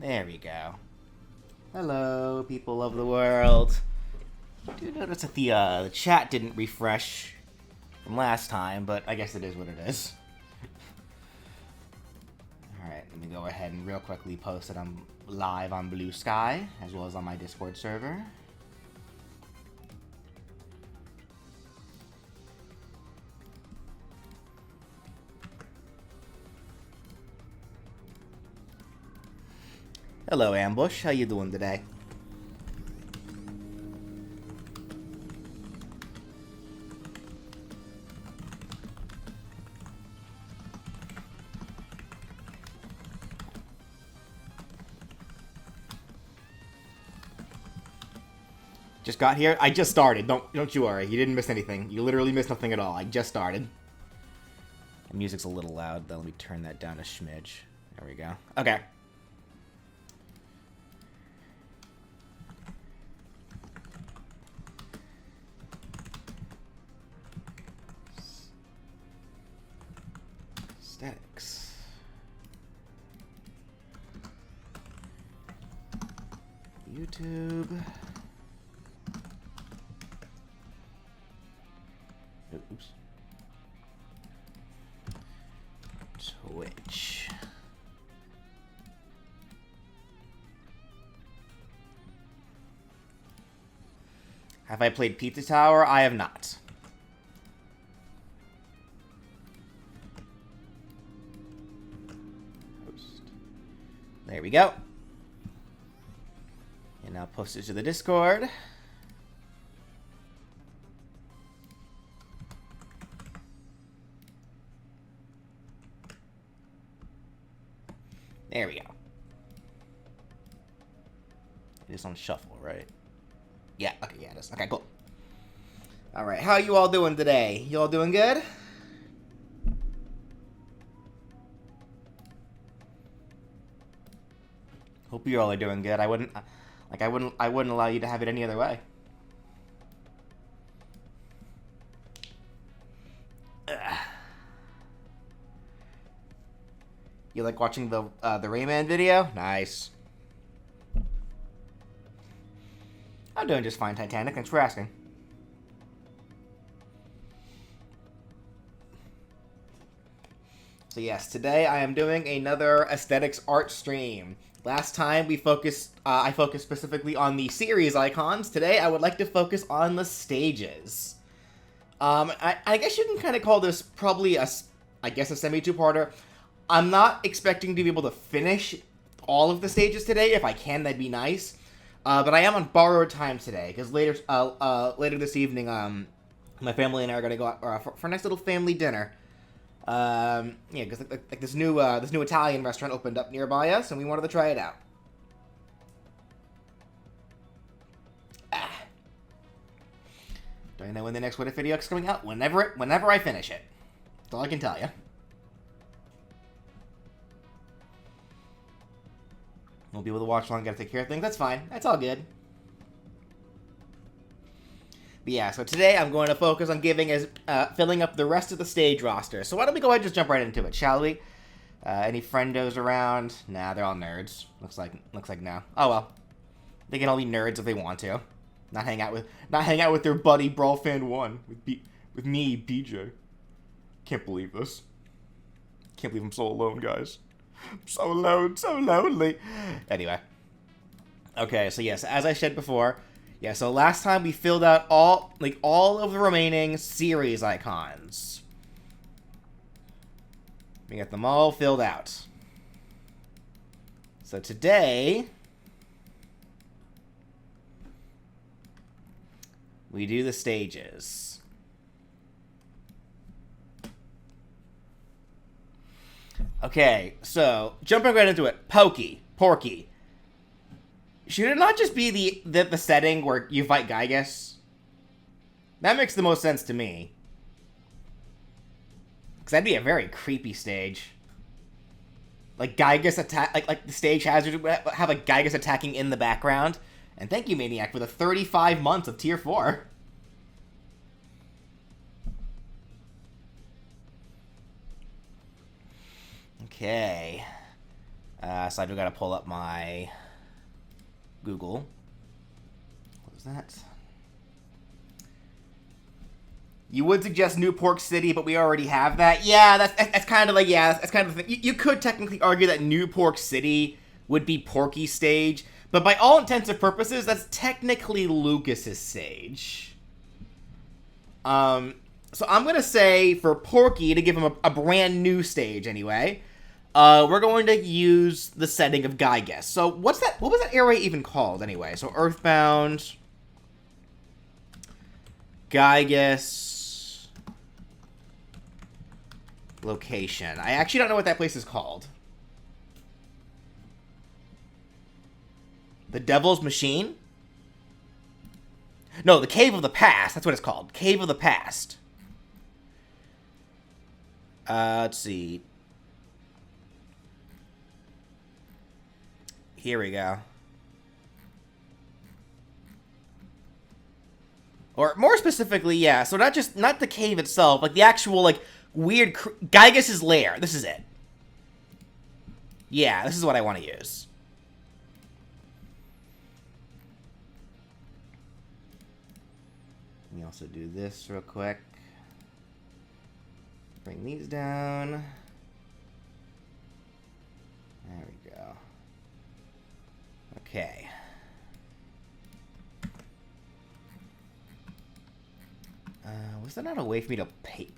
There we go. Hello, people of the world. I do notice that the chat didn't refresh from last time, but I guess it is what it is. Alright, let me go ahead and real quickly post that I'm live on Blue Sky, as well as on my Discord server. Hello, Ambush. How you doing today? Just got here. I just started. Don't you worry. You didn't miss anything. You literally missed nothing at all. I just started. The music's a little loud, though. Let me turn that down a smidge. There we go. Okay. Statics. YouTube. Oops. Twitch. Have I played Pizza Tower? I have not. Post. There we go. And now post it to the Discord. There we go. It is on shuffle, right? Yeah, okay, yeah, it is. Okay, cool. Alright, how are you all doing today? You all doing good? Hope you all are doing good. I wouldn't allow you to have it any other way. Ugh. You like watching the Rayman video? Nice. I'm doing just fine, Titanic. Thanks for asking. So yes, today I am doing another aesthetics art stream. Last time we focused, I focused specifically on the series icons. Today I would like to focus on the stages. I guess you can kind of call this probably a semi-two-parter. I'm not expecting to be able to finish all of the stages today. If I can, that'd be nice. But I am on borrowed time today, because later this evening, my family and I are gonna go out for a nice little family dinner. Yeah, because like this new Italian restaurant opened up nearby us, and we wanted to try it out. Don't you know when the next What If video is coming out? Whenever I finish it. That's all I can tell you. Won't be able to watch long, gotta take care of things. That's fine. That's all good. But yeah, so today I'm going to focus on filling up the rest of the stage roster. So why don't we go ahead and just jump right into it, shall we? Any friendos around? Nah, they're all nerds. Looks like no. Oh well. They can all be nerds if they want to. Not hang out with their buddy Brawlfan1 with me, BJ. Can't believe this. Can't believe I'm so alone, guys. I'm so alone, so lonely. Anyway. Okay, so yes, as I said before, yeah, so last time we filled out all of the remaining series icons. We got them all filled out. So today we do the stages. Okay, so jumping right into it. Porky. Should it not just be the setting where you fight Gygus? That makes the most sense to me. Because that'd be a very creepy stage. Like Gygus attack, like the stage hazard have like Gygus attacking in the background. And thank you, Maniac, for the 35 months of Tier 4. Okay. So I've got to pull up my Google. What is that? You would suggest New Pork City, but we already have that. Yeah, that's kind of like, yeah, that's kind of the thing. You could technically argue that New Pork City would be Porky stage, but by all intents and purposes, that's technically Lucas's stage. So I'm going to say for Porky, to give him a brand new stage anyway, we're going to use the setting of Gygus. So what was that area even called anyway? So Earthbound, Gygus, location. I actually don't know what that place is called. The Devil's Machine? No, the Cave of the Past. That's what it's called. Cave of the Past. Let's see. Here we go. Or more specifically, yeah. So not the cave itself, like the actual like weird Gygus' lair. This is it. Yeah, this is what I want to use. Let me also do this real quick. Bring these down. There we go. Okay. Was there not a way for me to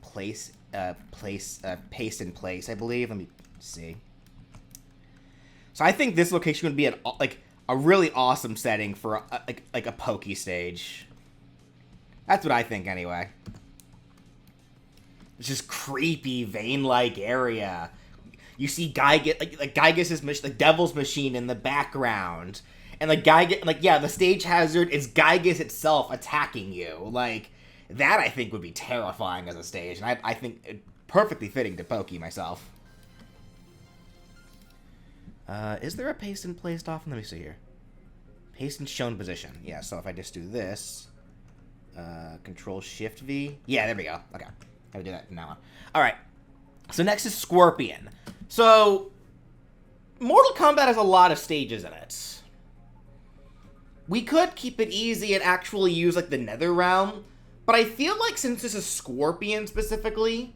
paste in place, I believe? Let me see. So I think this location would be a really awesome setting for a pokey stage. That's what I think anyway. It's just creepy, vein-like area. You see Gygus, like Gygus' the Devil's Machine in the background, and yeah, the stage hazard is Gygus itself attacking you. Like that, I think would be terrifying as a stage, and I think it perfectly fitting to Pokey myself. Is there a paste and placed off? Let me see here. Paste in shown position. Yeah. So if I just do this, Control Shift V. Yeah, there we go. Okay. Gotta do that from now on. Alright. So next is Scorpion. So, Mortal Kombat has a lot of stages in it. We could keep it easy and actually use, like, the Nether Realm. But I feel like since this is Scorpion specifically,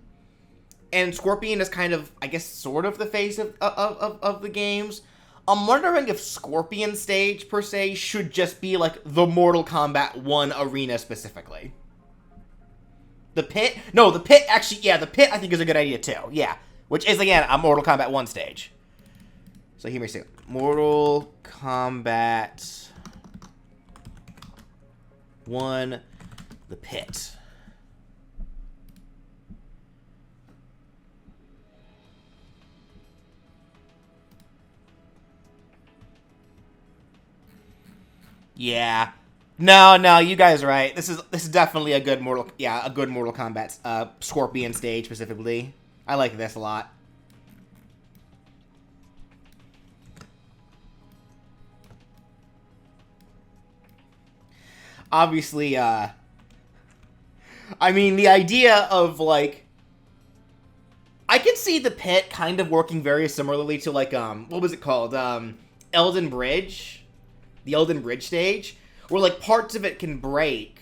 and Scorpion is kind of, I guess, sort of the face of the games, I'm wondering if Scorpion stage, per se, should just be, like, the Mortal Kombat 1 arena specifically. The pit? No, the pit, actually, yeah, the pit I think is a good idea, too. Yeah. Which is, again, a Mortal Kombat 1 stage. So, here we see. Mortal Kombat 1, the pit. Yeah. No, you guys are right. This is definitely a good Mortal Kombat Scorpion stage specifically. I like this a lot. Obviously, I mean, the idea of, like, I can see the pit kind of working very similarly to, like, what was it called? Elden Bridge? The Elden Bridge stage? Where, like, parts of it can break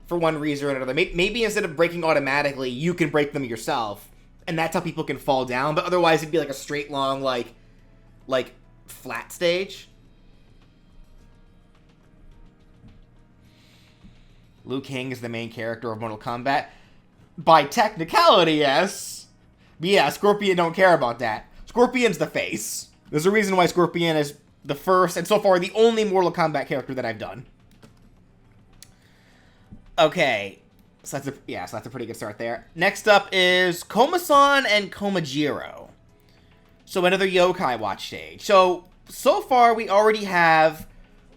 for one reason or another. Maybe instead of breaking automatically, you can break them yourself. And that's how people can fall down. But otherwise, it'd be like a straight, long, like flat stage. Liu Kang is the main character of Mortal Kombat. By technicality, yes. But yeah, Scorpion don't care about that. Scorpion's the face. There's a reason why Scorpion is the first, and so far, the only Mortal Kombat character that I've done. Okay. So that's a pretty good start there. Next up is Koma-san and Komajiro. So another Yokai Watch stage. So far, we already have,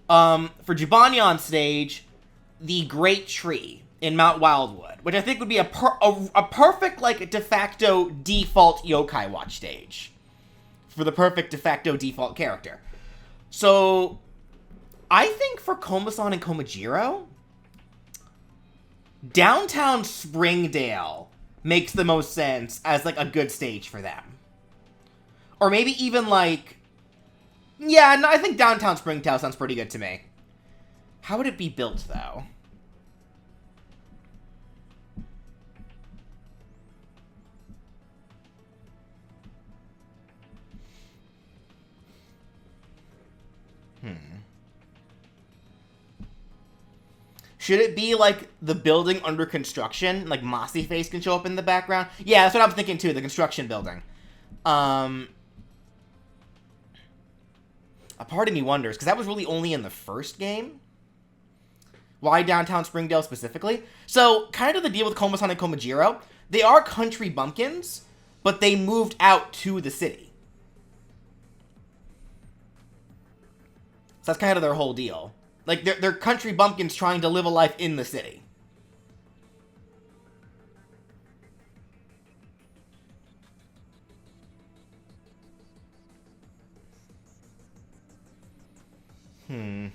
for Jibanyan stage, the Great Tree in Mount Wildwood, which I think would be a perfect, like, de facto default Yokai Watch stage. For the perfect de facto default character. So, I think for Koma-san and Komajiro, Downtown Springdale makes the most sense as, like, a good stage for them. Or maybe even, like... Yeah, no, I think Downtown Springdale sounds pretty good to me. How would it be built, though? Should it be, like, the building under construction? Like, Mossy Face can show up in the background? Yeah, that's what I'm thinking, too. The construction building. A part of me wonders, because that was really only in the first game. Why Downtown Springdale specifically? So, kind of the deal with Komasan and Komajiro. They are country bumpkins, but they moved out to the city. So that's kind of their whole deal. Like, they're country bumpkins trying to live a life in the city. I'm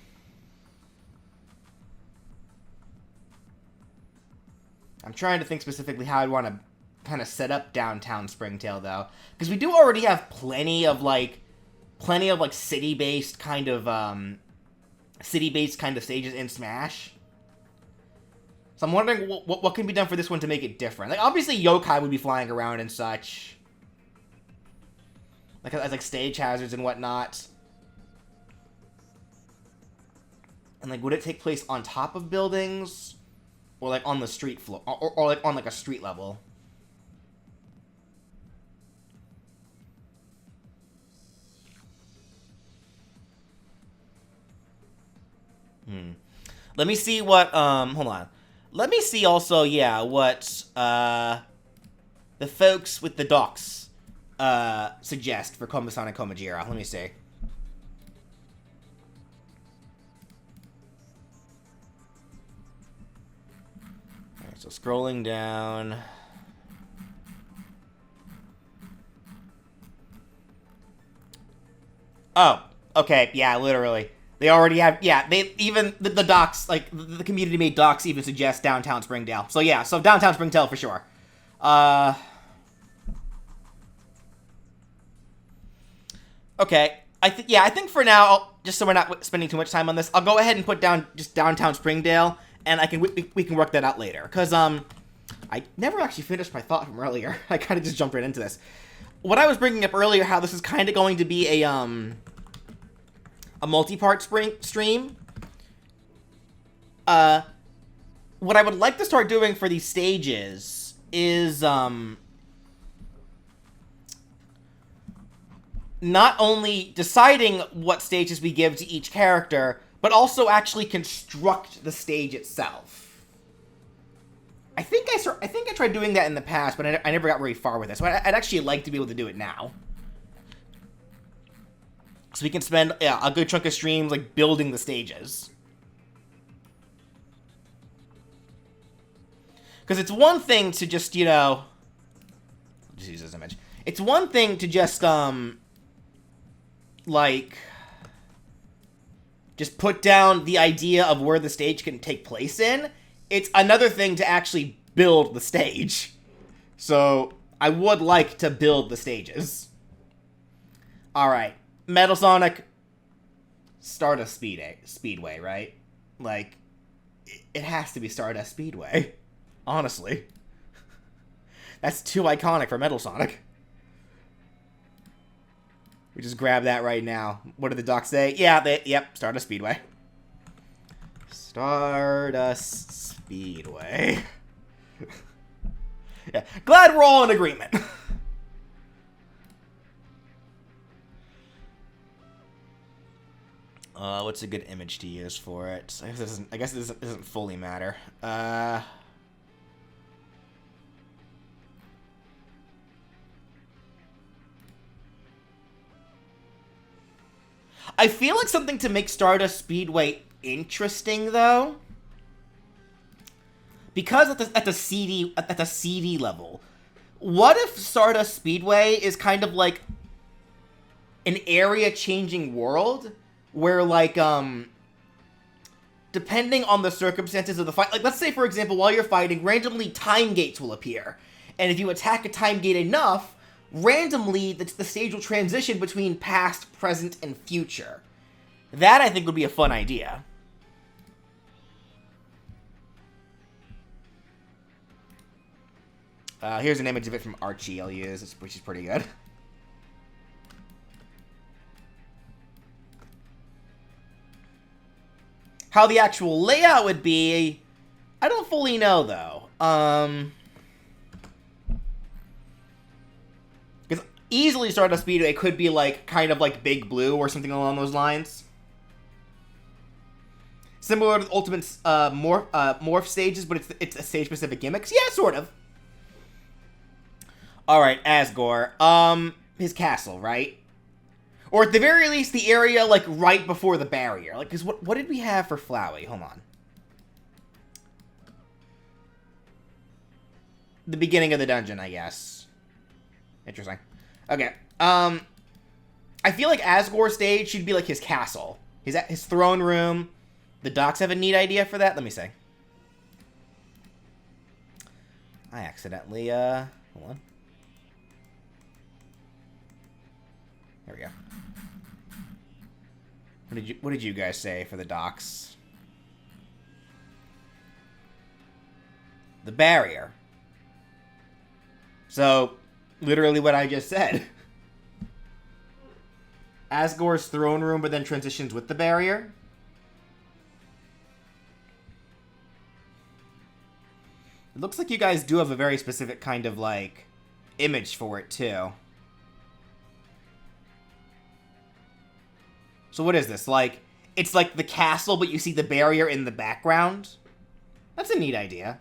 trying to think specifically how I'd want to kind of set up Downtown Springdale, though. Because we do already have plenty of city-based kind of, stages in Smash. So I'm wondering what can be done for this one to make it different. Like, obviously yokai would be flying around and such. Like, as, like, stage hazards and whatnot. And, like, would it take place on top of buildings? Or, like, on the street floor? Or like, on, like, a street level? Let me see what, hold on. Let me see also, yeah, what, the folks with the docks, suggest for Komasan and Komajiro. Let me see. Alright, so scrolling down. Oh, okay, yeah, literally. They already have, yeah, they, even, the docs, like, the community-made docs even suggest Downtown Springdale. So, yeah, so Downtown Springdale for sure. Okay, I think for now, just so we're not spending too much time on this, I'll go ahead and put down just Downtown Springdale, and we can work that out later. Because, I never actually finished my thought from earlier. I kind of just jumped right into this. What I was bringing up earlier, how this is kind of going to be a multi-part stream. What I would like to start doing for these stages is, not only deciding what stages we give to each character, but also actually construct the stage itself. I think I tried doing that in the past, but I never got very far with it, so I'd actually like to be able to do it now. So we can spend a good chunk of streams, like, building the stages. Because it's one thing to just, you know... Just use this image. It's one thing to just, like... just put down the idea of where the stage can take place in. It's another thing to actually build the stage. So, I would like to build the stages. Alright. Metal Sonic, Stardust Speedway, right? Like, it has to be Stardust Speedway. Honestly. That's too iconic for Metal Sonic. We just grab that right now. What did the docs say? Yeah, yep, Stardust Speedway. Stardust Speedway. Yeah, glad we're all in agreement. What's a good image to use for it? I guess this doesn't fully matter. I feel like something to make Stardust Speedway interesting, though, because at the CD level, what if Stardust Speedway is kind of like an area-changing world? Where, like, depending on the circumstances of the fight, like, let's say, for example, while you're fighting, randomly time gates will appear. And if you attack a time gate enough, randomly the stage will transition between past, present, and future. That, I think, would be a fun idea. Here's an image of it from Archie I'll use, which is pretty good. How the actual layout would be, I don't fully know, though. Because easily Stardust Speedway could be, like, kind of like Big Blue or something along those lines. Similar to Ultimate Morph stages, but it's a stage-specific gimmicks. Yeah, sort of. Alright, Asgore. His castle, right? Or at the very least, the area, like, right before the barrier. Like, because what did we have for Flowey? Hold on. The beginning of the dungeon, I guess. Interesting. Okay. I feel like Asgore's stage should be, like, his castle. His throne room. The docs have a neat idea for that. Let me see. I accidentally, hold on. There we go. What did you guys say for the docs? The barrier. So, literally what I just said. Asgore's throne room, but then transitions with the barrier. It looks like you guys do have a very specific kind of, like, image for it, too. So what is this? Like, it's like the castle, but you see the barrier in the background? That's a neat idea.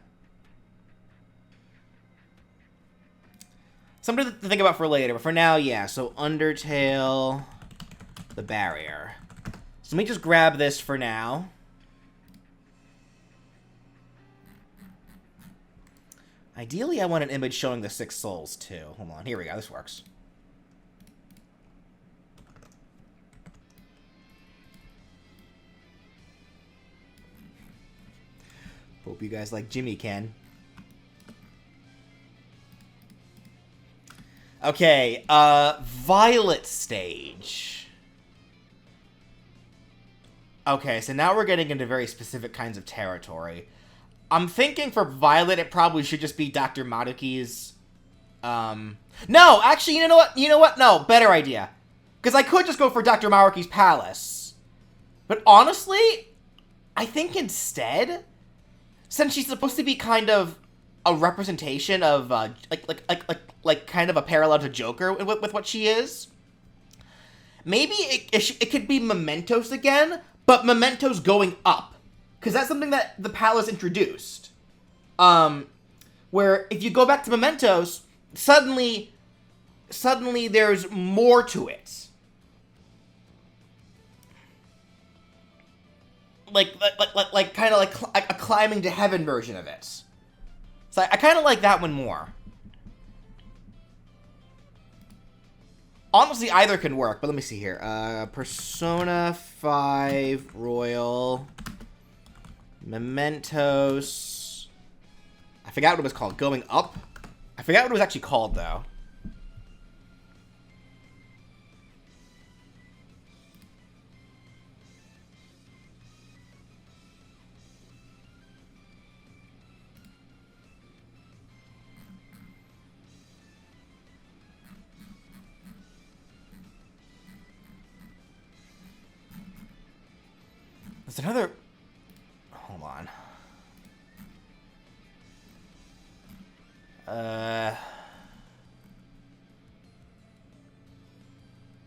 Something to think about for later, but for now, yeah. So Undertale, the barrier. So let me just grab this for now. Ideally, I want an image showing the 6 souls, too. Hold on, here we go, this works. Hope you guys like Jimmy Ken. Okay, Violet stage. Okay, so now we're getting into very specific kinds of territory. I'm thinking for Violet, it probably should just be Dr. Maruki's, No, actually, you know what? You know what? No, better idea. Because I could just go for Dr. Maruki's palace. But honestly, I think instead, since she's supposed to be kind of a representation of, like kind of a parallel to Joker with what she is, maybe it could be Mementos again, but Mementos going up. Because that's something that the palace introduced. Where if you go back to Mementos, suddenly there's more to it. Like kind of like a climbing to heaven version of it. So I kind of like that one more. Honestly, either can work, but let me see here. Persona 5 Royal, Mementos. I forgot what it was called. Going Up? I forgot what it was actually called, though. There's another... Hold on.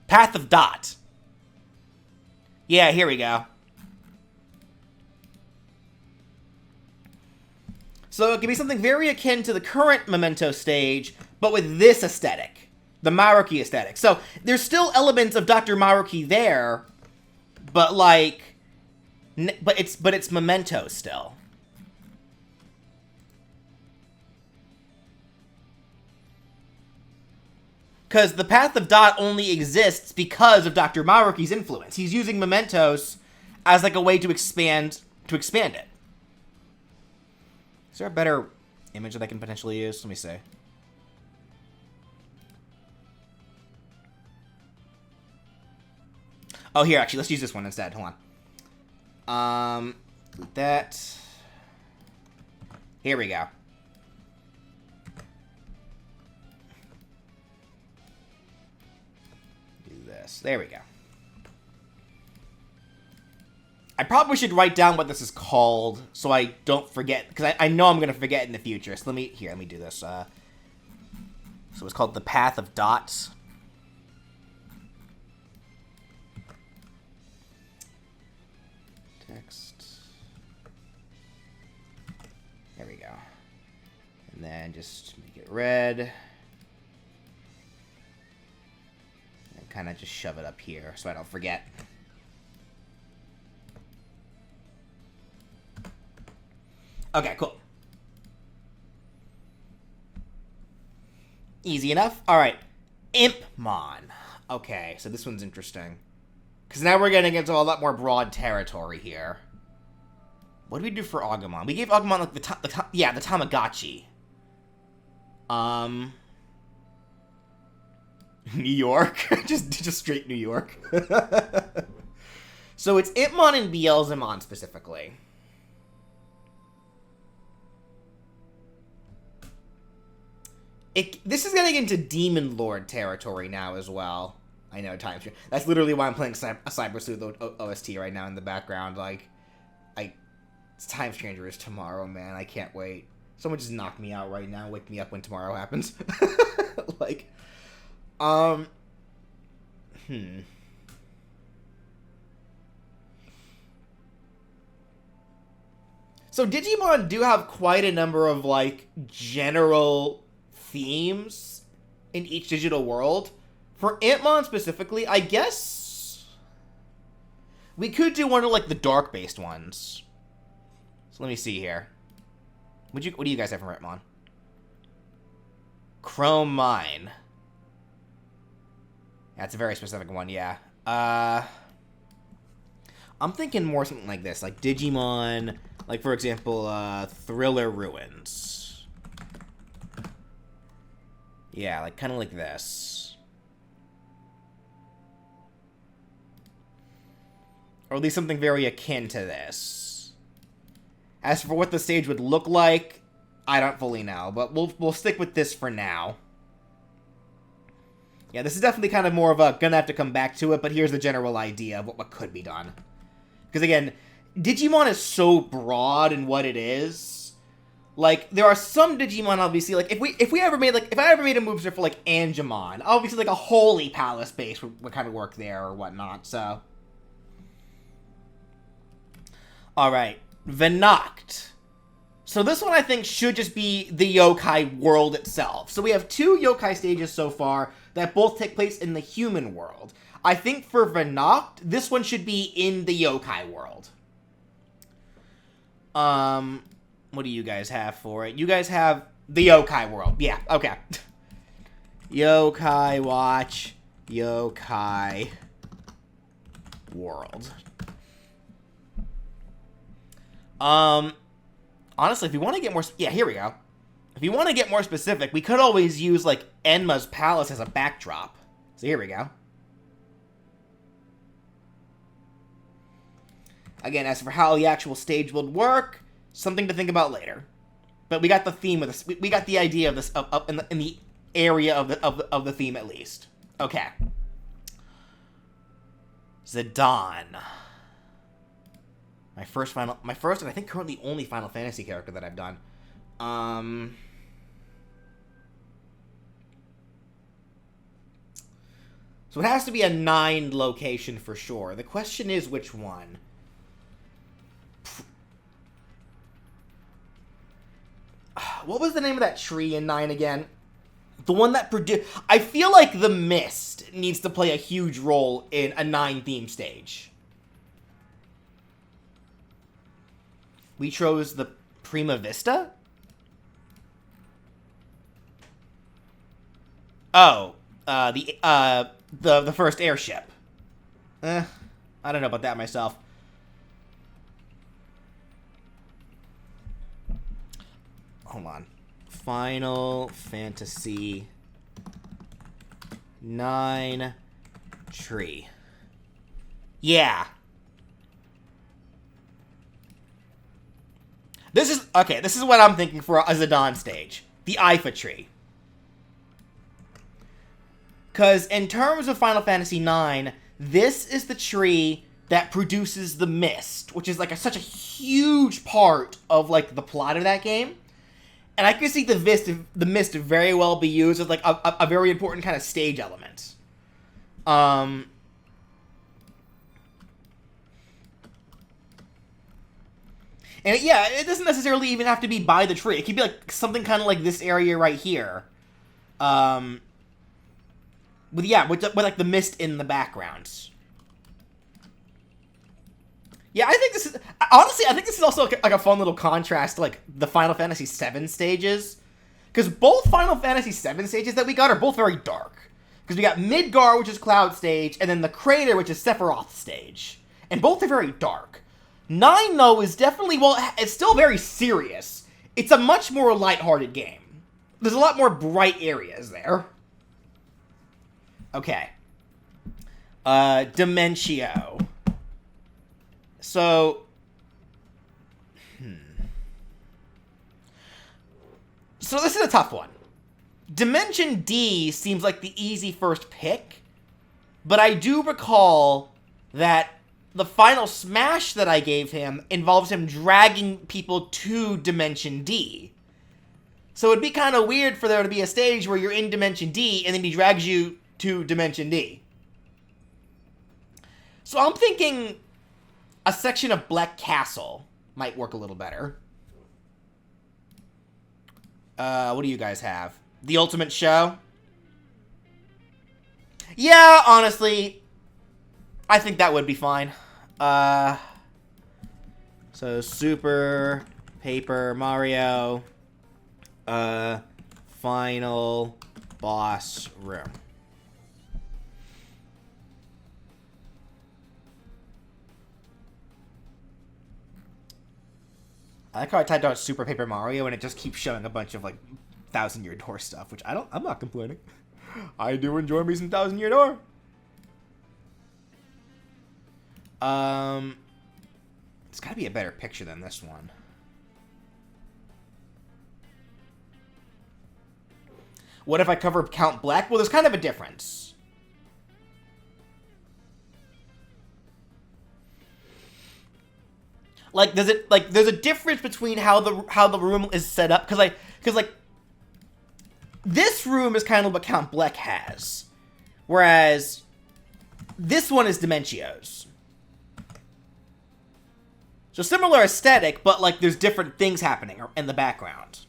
Path of Dot. Yeah, here we go. So it could be something very akin to the current Memento stage, but with this aesthetic. The Maruki aesthetic. So there's still elements of Dr. Maruki there, but like... But it's Memento still. Because the Path of Dot only exists because of Dr. Maruki's influence. He's using Mementos as like a way to expand it. Is there a better image that I can potentially use? Let me see. Oh, here, actually, let's use this one instead. Hold on. That. Here we go. Do this. There we go. I probably should write down what this is called so I don't forget, because I know I'm going to forget in the future. So let me do this. So it's called The Path of Dots. Text. There we go. And then just make it red. And kind of just shove it up here so I don't forget. Okay, cool. Easy enough. All right. Impmon. Okay, so this one's interesting. Because now we're getting into a lot more broad territory here. What did we do for Agumon? We gave Agumon, like, the Tamagotchi. New York? just straight New York. So it's Impmon and Beelzemon, specifically. This is getting into Demon Lord territory now as well. I know, Time Stranger. That's literally why I'm playing Cyber Sleuth OST right now in the background. Like, Time Stranger is tomorrow, man. I can't wait. Someone just knock me out right now. Wake me up when tomorrow happens. Like, So Digimon do have quite a number of, like, general themes in each digital world. For Impmon specifically, I guess we could do one of, like, the dark-based ones. So let me see here. What do you guys have from Impmon? Chrome Mine. That's a very specific one, yeah. I'm thinking more something like this, like Digimon, like, for example, Thriller Ruins. Yeah, like, kind of like this. Or at least something very akin to this. As for what the stage would look like, I don't fully know, but we'll stick with this for now. Yeah, this is definitely kind of more of a gonna have to come back to it, but here's the general idea of what could be done. Because again, Digimon is so broad in what it is. Like, there are some Digimon, obviously, like, if I ever made a move for, like, Angemon, obviously, like, a Holy Palace base would kind of work there or whatnot, so. Alright, Venoct. So this one, I think, should just be the yokai world itself. So we have 2 yokai stages so far that both take place in the human world. I think for Venoct, this one should be in the yokai world. What do you guys have for it? You guys have the yokai world. Yeah, okay. Yokai Watch, yokai world. Honestly, if you want to get more... Yeah, here we go. If you want to get more specific, we could always use, like, Enma's palace as a backdrop. So here we go. Again, as for how the actual stage would work, something to think about later. But we got the theme of this. We got the idea of this up in the area of the theme at least. Okay. Zidane. My first and I think currently only Final Fantasy character that I've done. So it has to be a 9 location for sure. The question is which one. What was the name of that tree in 9 again? The one that produced... I feel like the Mist needs to play a huge role in a 9 theme stage. We chose the Prima Vista? Oh, the first airship. I don't know about that myself. Hold on. Final Fantasy 9 tree. Yeah. This is... Okay, this is what I'm thinking for a Zidane stage. The Ifa tree. Because in terms of Final Fantasy IX, this is the tree that produces the mist, which is like such a huge part of like the plot of that game. And I can see the mist very well be used as like a very important kind of stage element. And yeah, it doesn't necessarily even have to be by the tree. It could be like something kind of like this area right here. With like the mist in the background. Yeah, I think this is... Honestly, I think this is also like a fun little contrast to like the Final Fantasy VII stages. Because both Final Fantasy VII stages that we got are both very dark. Because we got Midgar, which is Cloud stage, and then the Crater, which is Sephiroth stage. And both are very dark. 9, though, is definitely... Well, it's still very serious. It's a much more lighthearted game. There's a lot more bright areas there. Okay. Dimentio. So... So this is a tough one. Dimension D seems like the easy first pick, but I do recall that the final smash that I gave him involves him dragging people to Dimension D. So it'd be kind of weird for there to be a stage where you're in Dimension D and then he drags you to Dimension D. So I'm thinking a section of Black Castle might work a little better. What do you guys have? The Ultimate Show? Yeah, honestly, I think that would be fine. So Super Paper Mario, final boss room. I like how I typed out Super Paper Mario and it just keeps showing a bunch of like 1000-Year Door stuff, which I'm not complaining. I do enjoy me some 1000-Year Door. It's gotta be a better picture than this one. What if I cover Count Black? Well, there's kind of a difference. Like, there's a difference between how the room is set up, because this room is kind of what Count Bleck has, whereas this one is Dimentio's. So similar aesthetic, but like there's different things happening in the background.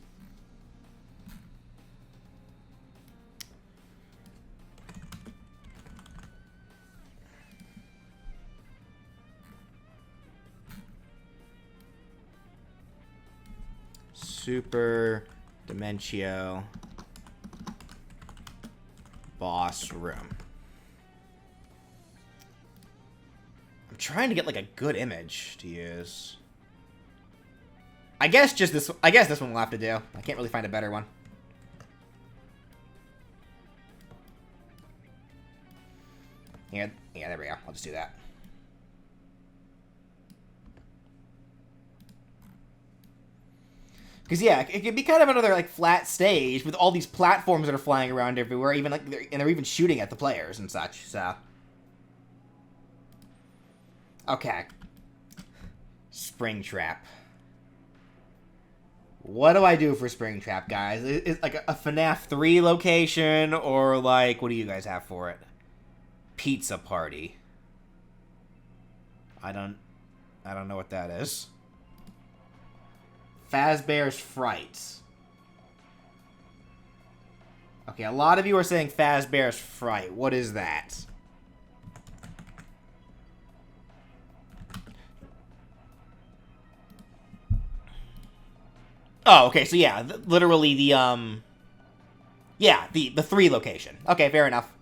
Super Dimentio boss room. I'm trying to get like a good image to use. I guess this one will have to do. I can't really find a better one. Yeah, there we go. I'll just do that. Because, yeah, it could be kind of another, like, flat stage with all these platforms that are flying around everywhere, even, like, and they're even shooting at the players and such, so. Okay. Springtrap. What do I do for Springtrap, guys? Is it like a FNAF 3 location, or, like, what do you guys have for it? Pizza Party. I don't know what that is. Fazbear's Fright. Okay, a lot of you are saying Fazbear's Fright. What is that? Oh, okay, so yeah, literally the, yeah, the 3 location. Okay, fair enough.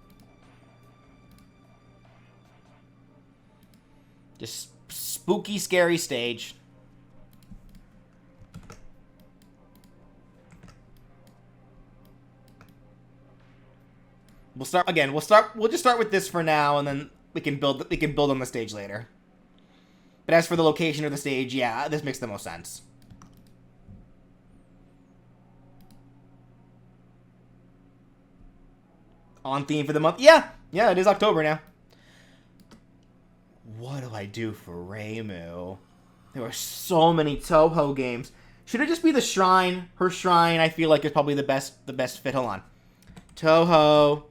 Just spooky, scary stage. We'll just start with this for now, and then we can build on the stage later. But as for the location of the stage, yeah, this makes the most sense. On theme for the month. Yeah, it is October now. What do I do for Reimu? There were so many Touhou games. Should it just be the Shrine? Her Shrine, I feel like, is probably the best fit. Hold on. Touhou,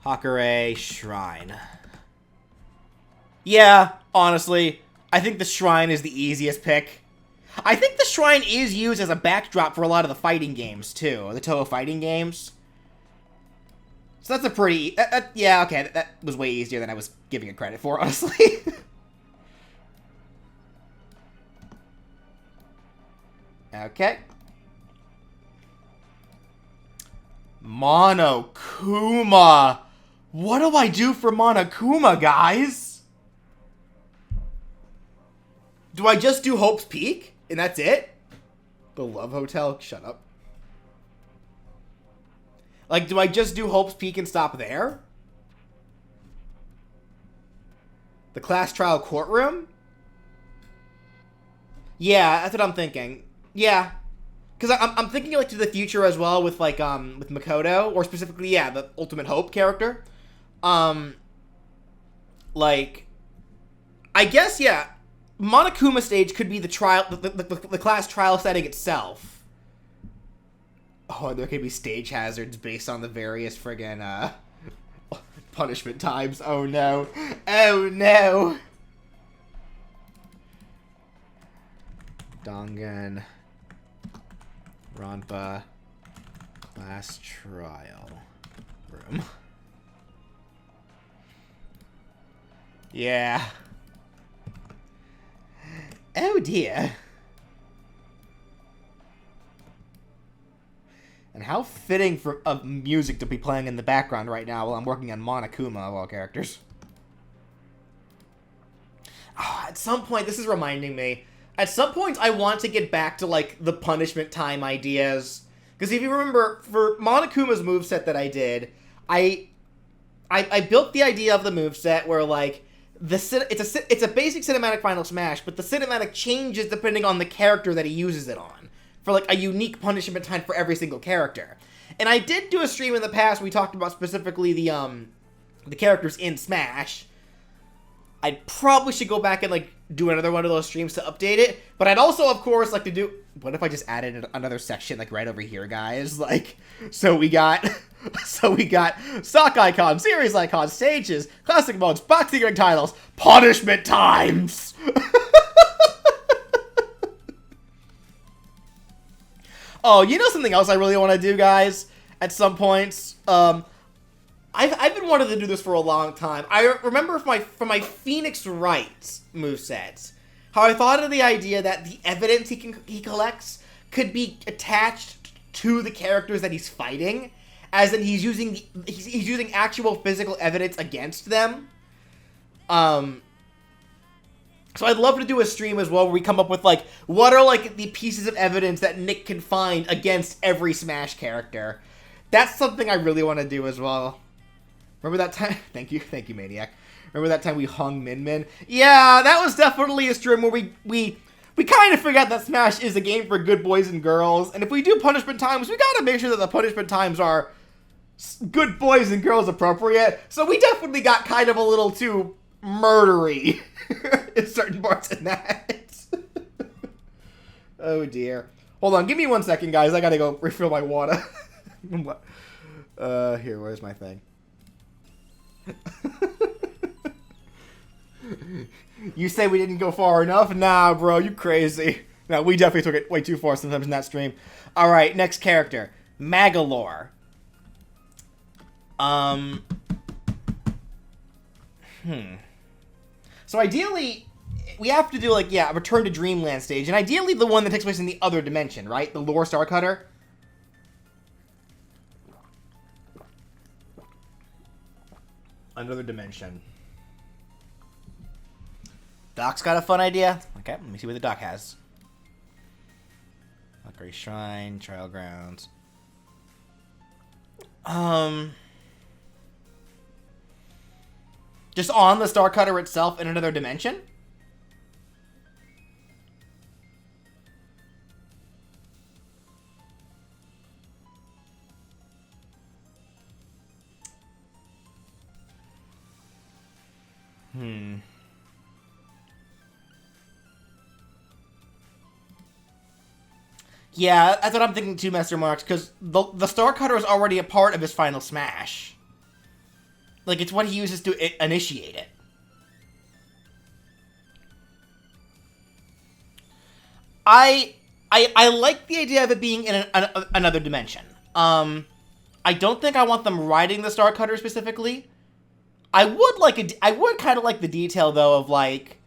Hakurei, Shrine. Yeah, honestly, I think the Shrine is the easiest pick. I think the Shrine is used as a backdrop for a lot of the fighting games, too. The Touhou fighting games. So that's a pretty... yeah, okay, that was way easier than I was giving it credit for, honestly. Okay. Monokuma. What do I do for Monokuma, guys? Do I just do Hope's Peak? And that's it? The Love Hotel? Shut up. Like, do I just do Hope's Peak and stop there? The Class Trial Courtroom? Yeah, that's what I'm thinking. Yeah. Because I'm thinking, like, to the future as well with, like, with Makoto. Or specifically, yeah, the Ultimate Hope character. Like, I guess, yeah, Monokuma stage could be the trial, the class trial setting itself. Oh, and there could be stage hazards based on the various friggin', punishment times. Oh, no. Oh, no. Dongan. Ronpa. Class trial room. Yeah. Oh, dear. And how fitting for music to be playing in the background right now while I'm working on Monokuma of all characters. Oh, at some point, this is reminding me. At some point, I want to get back to, like, the punishment time ideas. Because if you remember, for Monokuma's moveset that I did, I built the idea of the moveset where, like, it's a basic cinematic Final Smash, but the cinematic changes depending on the character that he uses it on. For, like, a unique punishment time for every single character. And I did do a stream in the past where we talked about specifically the characters in Smash. I probably should go back and, like, do another one of those streams to update it. But I'd also, of course, like to do... What if I just added another section, like, right over here, guys? Like, so we got stock icons, series icons, stages, classic modes, boxing ring titles, punishment times! Oh, you know something else I really want to do, guys? At some points, I've been wanting to do this for a long time. I remember from my Phoenix Wright moveset, how I thought of the idea that the evidence he collects could be attached to the characters that he's fighting, as in he's using actual physical evidence against them. So I'd love to do a stream as well where we come up with, like, what are, like, the pieces of evidence that Nick can find against every Smash character. That's something I really want to do as well. Remember that time? Thank you, Maniac. Remember that time we hung Min Min? Yeah, that was definitely a stream where we kind of forgot that Smash is a game for good boys and girls. And if we do punishment times, we gotta make sure that the punishment times are good boys and girls appropriate. So we definitely got kind of a little too murdery in certain parts in that. Oh dear. Hold on, give me 1 second, guys. I gotta go refill my water. Here, where's my thing? You say we didn't go far enough? Nah, bro, you crazy. No, we definitely took it way too far sometimes in that stream. Alright, next character. Magolor. So ideally, we have to do, like, yeah, a Return to Dreamland stage. And ideally the one that takes place in the other dimension, right? The Lore Star Cutter. Another dimension. Doc's got a fun idea. Okay, let me see what the Doc has. Valkyrie Shrine, Trial Grounds. Just on the Star Cutter itself in another dimension? Yeah, that's what I'm thinking too, Master Marks, because the Star Cutter is already a part of his final smash. Like, it's what he uses to initiate it. I like the idea of it being in another dimension. I don't think I want them riding the Star Cutter specifically. I would kind of like the detail, though, of, like,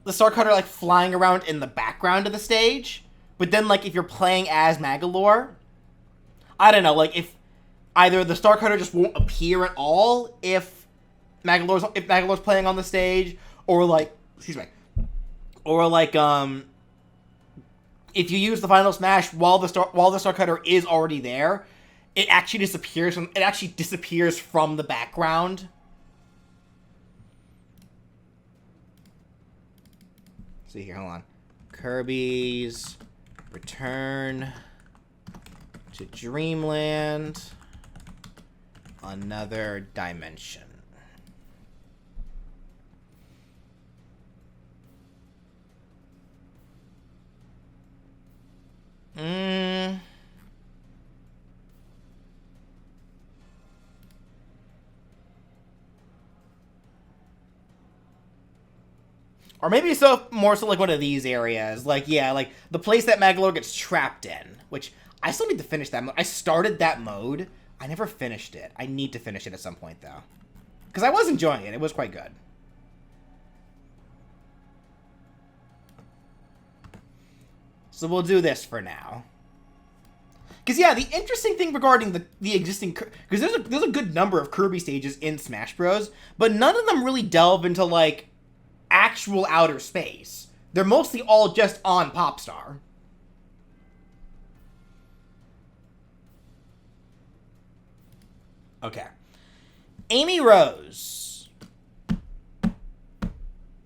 the Star Cutter, like, flying around in the background of the stage. But then, like, if you're playing as Magolor, I don't know, like, if either the Star Cutter just won't appear at all if Magolor's playing on the stage, or, like, excuse me, or, like, if you use the Final Smash while the Star Cutter is already there, it actually disappears from the background. Let's see here, hold on. Kirby's Return to Dreamland, Another Dimension. Or maybe more so like one of these areas. Like, yeah, like the place that Magolor gets trapped in. Which, I still need to finish that mode. I started that mode. I never finished it. I need to finish it at some point, though. Because I was enjoying it. It was quite good. So we'll do this for now. Because, yeah, the interesting thing regarding the existing... Because there's a good number of Kirby stages in Smash Bros. But none of them really delve into, like, actual outer space. They're mostly all just on Popstar. Okay. Amy Rose.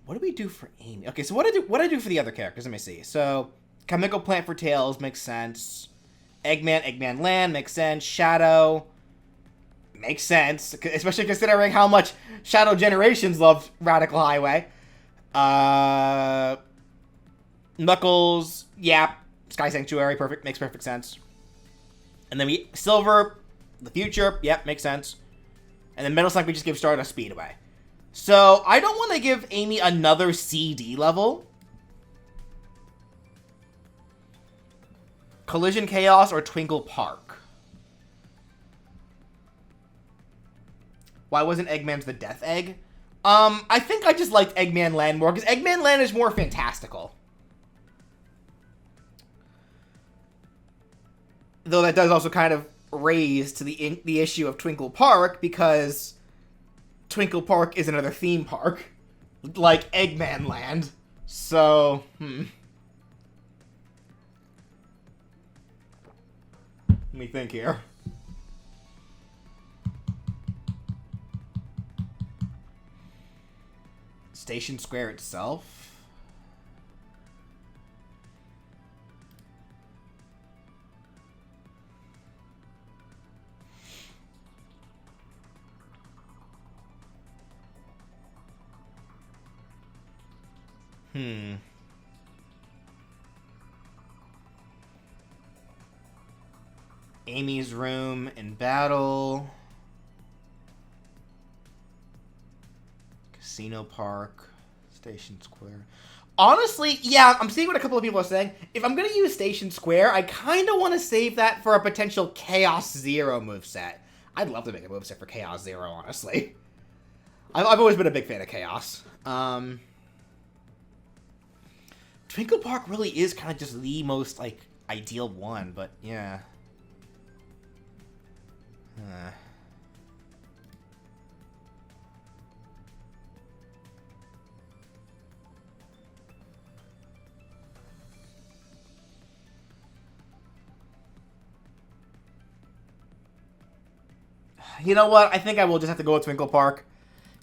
What do we do for Amy? Okay, so what do I do for the other characters? Let me see. So, Chemical Plant for Tails makes sense. Eggman Land makes sense. Shadow makes sense, especially considering how much Shadow Generations loved Radical Highway. Knuckles, yeah, Sky Sanctuary, makes perfect sense. And then Silver, the future, yep, makes sense. And then Metal Slug, we just give Stardust Speedway. So, I don't want to give Amy another CD level. Collision Chaos or Twinkle Park. Why wasn't Eggman's the Death Egg? I think I just liked Eggman Land more, because Eggman Land is more fantastical. Though that does also kind of raise to the issue of Twinkle Park, because Twinkle Park is another theme park, like Eggman Land. So, Let me think here. Station Square itself? Amy's room in battle. Casino Park. Station Square. Honestly, yeah, I'm seeing what a couple of people are saying. If I'm going to use Station Square, I kind of want to save that for a potential Chaos Zero moveset. I'd love to make a moveset for Chaos Zero, honestly. I've always been a big fan of Chaos. Twinkle Park really is kind of just the most, like, ideal one, but yeah. You know what? I think I will just have to go with Twinkle Park.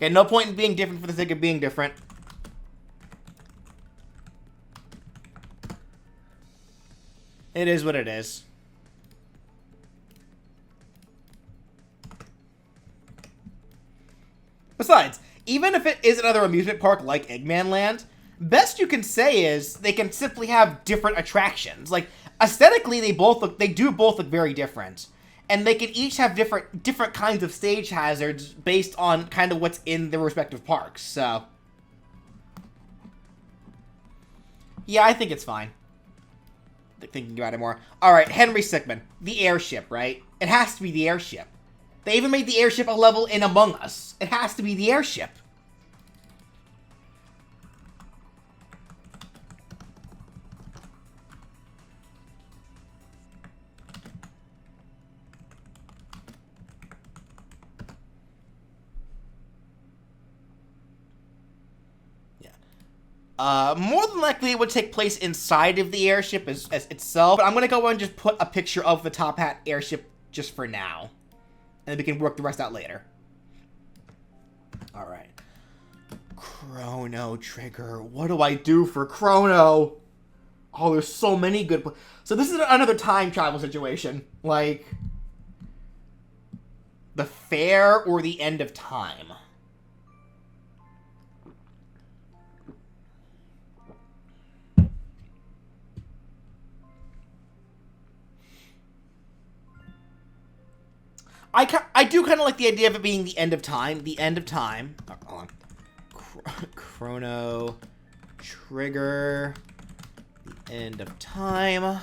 Okay, no point in being different for the sake of being different. It is what it is. Besides, even if it is another amusement park like Eggman Land, best you can say is they can simply have different attractions. Like, aesthetically, they do both look very different. And they can each have different kinds of stage hazards based on kind of what's in their respective parks, so. Yeah, I think it's fine. Thinking about it more. Alright, Henry Stickmin. The airship, right? It has to be the airship. They even made the airship a level in Among Us. It has to be the airship. More than likely, it would take place inside of the airship as itself. But I'm going to go ahead and just put a picture of the Top Hat airship just for now. And then we can work the rest out later. Alright. Chrono Trigger. What do I do for Chrono? Oh, there's so many good... So this is another time travel situation. Like... the fair or the end of time. I do kind of like the idea of it being the end of time. The end of time. Oh, hold on. Chrono Trigger. The end of time.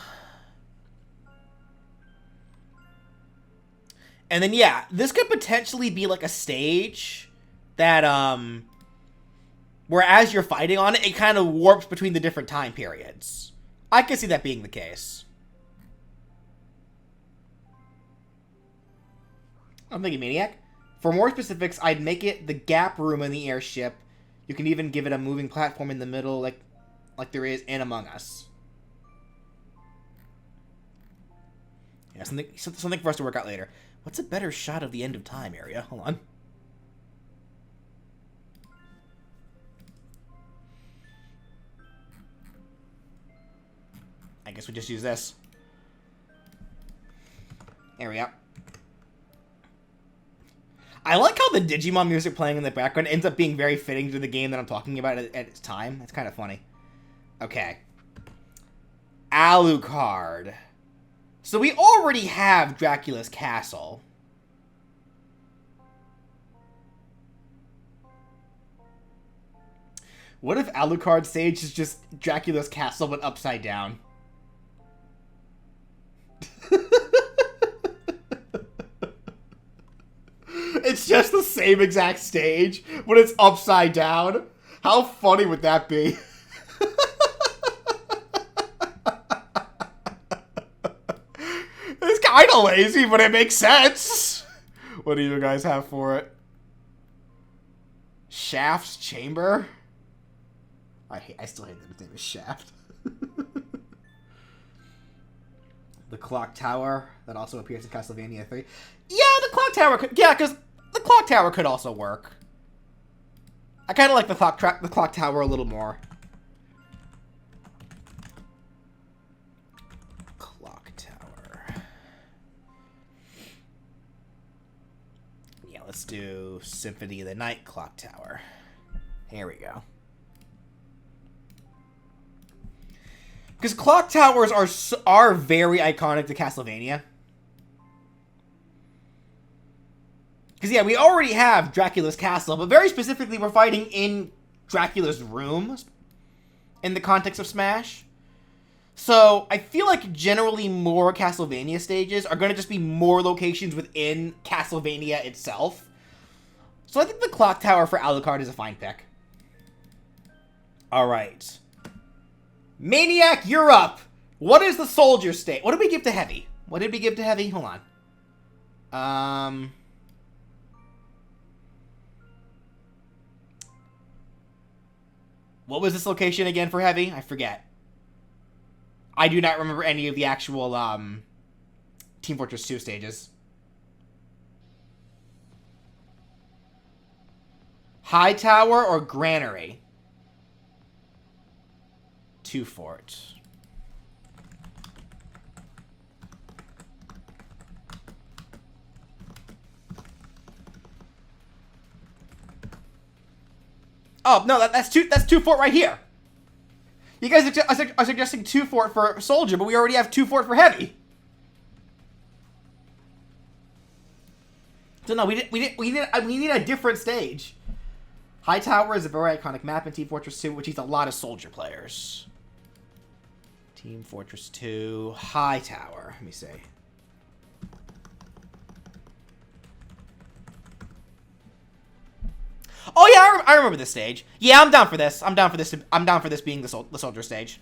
And then, yeah, this could potentially be like a stage that, where as you're fighting on it, it kind of warps between the different time periods. I can see that being the case. I'm thinking Maniac. For more specifics, I'd make it the gap room in the airship. You can even give it a moving platform in the middle, like there is in Among Us. Yeah, something for us to work out later. What's a better shot of the end of time area? Hold on. I guess we just use this. There we go. I like how the Digimon music playing in the background ends up being very fitting to the game that I'm talking about at its time. It's kind of funny. Okay. Alucard. So we already have Dracula's Castle. What if Alucard stage is just Dracula's Castle but upside down? It's just the same exact stage, but it's upside down. How funny would that be? It's kind of lazy, but it makes sense. What do you guys have for it? Shaft's Chamber? I still hate that his name is Shaft. The Clock Tower, that also appears in Castlevania 3. Yeah, the Clock Tower could... Yeah, because the Clock Tower could also work. I kind of like the Clock Tower a little more. Clock Tower. Yeah, let's do Symphony of the Night Clock Tower. Here we go. Because clock towers are very iconic to Castlevania. Because, yeah, we already have Dracula's Castle, but very specifically, we're fighting in Dracula's rooms in the context of Smash. So, I feel like generally more Castlevania stages are going to just be more locations within Castlevania itself. So, I think the clock tower for Alucard is a fine pick. Alright. Maniac, you're up! What is the soldier state? What did we give to Heavy? What did we give to Heavy? Hold on. What was this location again for Heavy? I forget. I do not remember any of the actual, Team Fortress 2 stages. High Tower or Granary? 2 forts. Oh, no, that's two fort right here. You guys are suggesting 2 fort for soldier, but we already have 2 fort for heavy. So no, we need a different stage. High Tower is a very iconic map in Team Fortress 2, which needs a lot of soldier players. Team Fortress 2, High Tower. Let me see. Oh yeah, I remember this stage. Yeah, I'm down for this. I'm down for this being the soldier stage.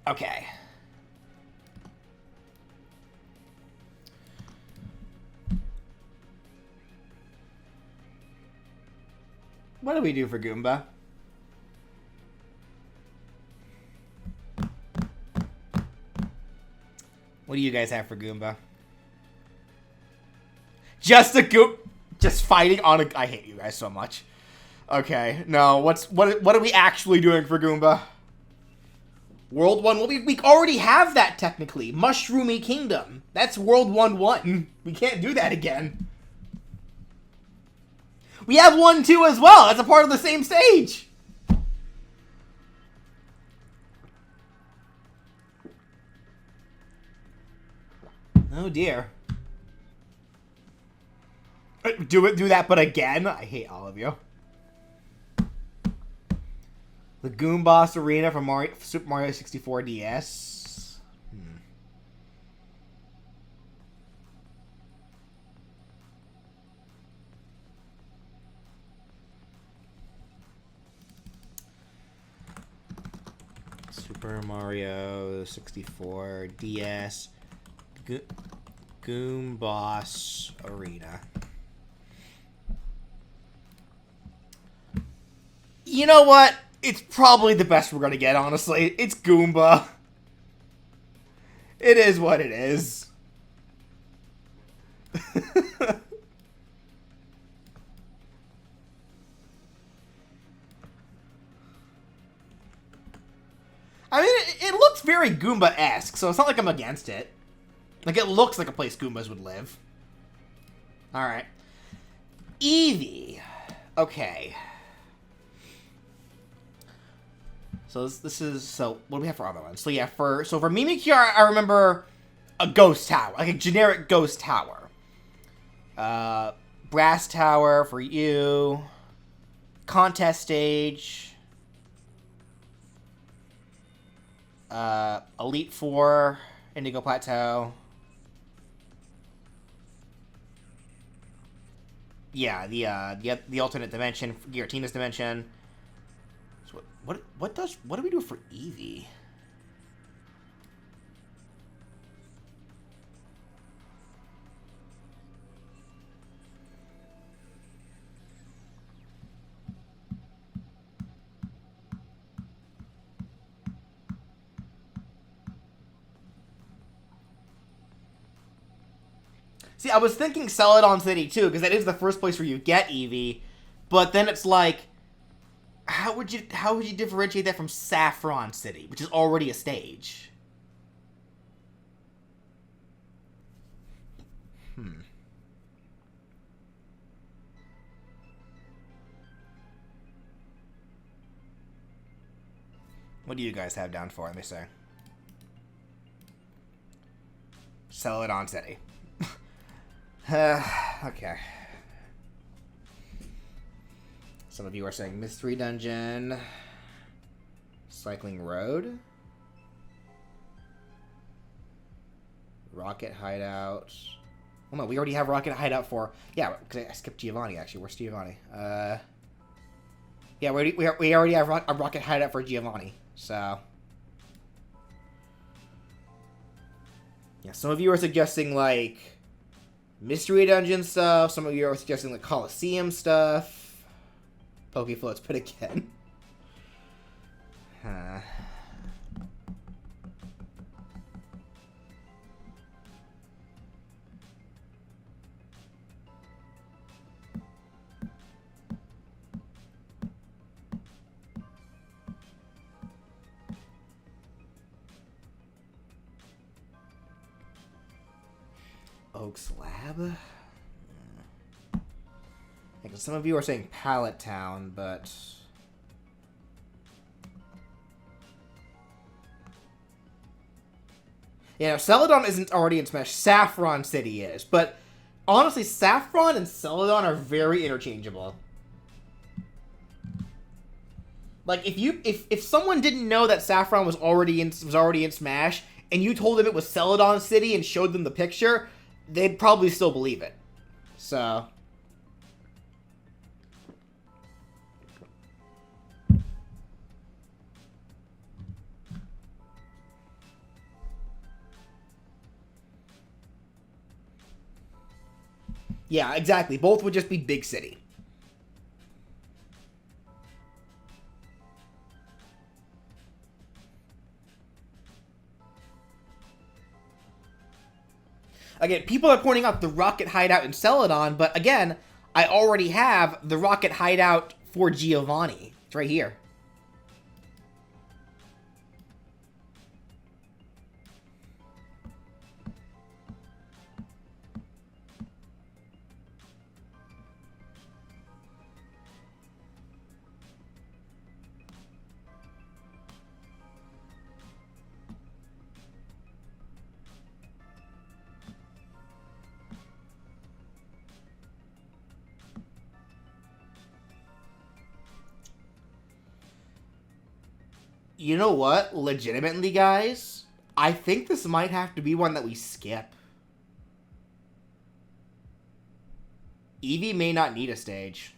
Okay. What do we do for Goomba? What do you guys have for Goomba? Just fighting on a... I hate you guys so much. Okay, no, what are we actually doing for Goomba? World 1, well, we already have that technically. Mushroomy Kingdom. That's World 1-1. We can't do that again. We have 1-2 as well. That's a part of the same stage. Oh dear. Do that, but again? I hate all of you. The Goomboss Arena from Super Mario 64 DS. Super Mario 64 DS. Goomboss Arena. You know what? It's probably the best we're gonna get, honestly. It's Goomba. It is what it is. I mean, it looks very Goomba-esque, so it's not like I'm against it. Like, it looks like a place Goombas would live. Alright. Eevee. Okay. So this is... So, what do we have for other ones? So, yeah, for Mimikyu, I remember a ghost tower. Like, a generic ghost tower. Brass tower for you. Contest stage. Elite Four, Indigo Plateau. Yeah, the alternate dimension, Giratina's dimension. So what do we do for Eevee? See, I was thinking Celadon City too, because that is the first place where you get Eevee, but then it's like, how would you differentiate that from Saffron City, which is already a stage? What do you guys have down for? Let me see. Celadon City. Okay. Some of you are saying Mystery Dungeon. Cycling Road. Rocket Hideout. Well, no, we already have Rocket Hideout for... Yeah, because I skipped Giovanni, actually. Where's Giovanni? Yeah, we already have a Rocket Hideout for Giovanni, so... Yeah, some of you are suggesting, like... Mystery Dungeon stuff. Some of you are suggesting the Coliseum stuff. Pokefloat's pit again. Oaks Lab? Yeah, 'cause some of you are saying Pallet Town, but... Yeah, Celadon isn't already in Smash. Saffron City is. But honestly, Saffron and Celadon are very interchangeable. Like, if someone didn't know that Saffron was already in Smash, and you told them it was Celadon City and showed them the picture, they'd probably still believe it. So... yeah, exactly. Both would just be big city. Again, people are pointing out the Rocket Hideout in Celadon, but again, I already have the Rocket Hideout for Giovanni. It's right here. You know what? Legitimately, guys, I think this might have to be one that we skip. Eevee may not need a stage.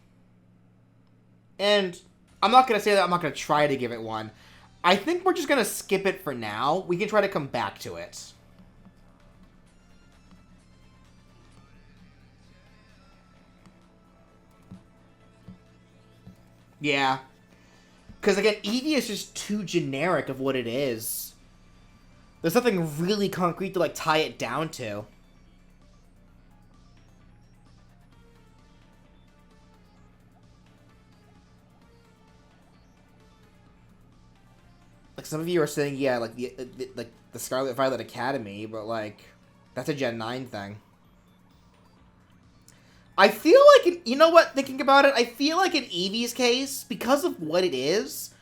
And I'm not going to say that I'm not going to try to give it one. I think we're just going to skip it for now. We can try to come back to it. Yeah. Because, again, Eevee is just too generic of what it is. There's nothing really concrete to, like, tie it down to. Like, some of you are saying, yeah, like, the Scarlet Violet Academy, but, like, that's a Gen 9 thing. I feel like, you know what, thinking about it, I feel like in Eevee's case, because of what it is,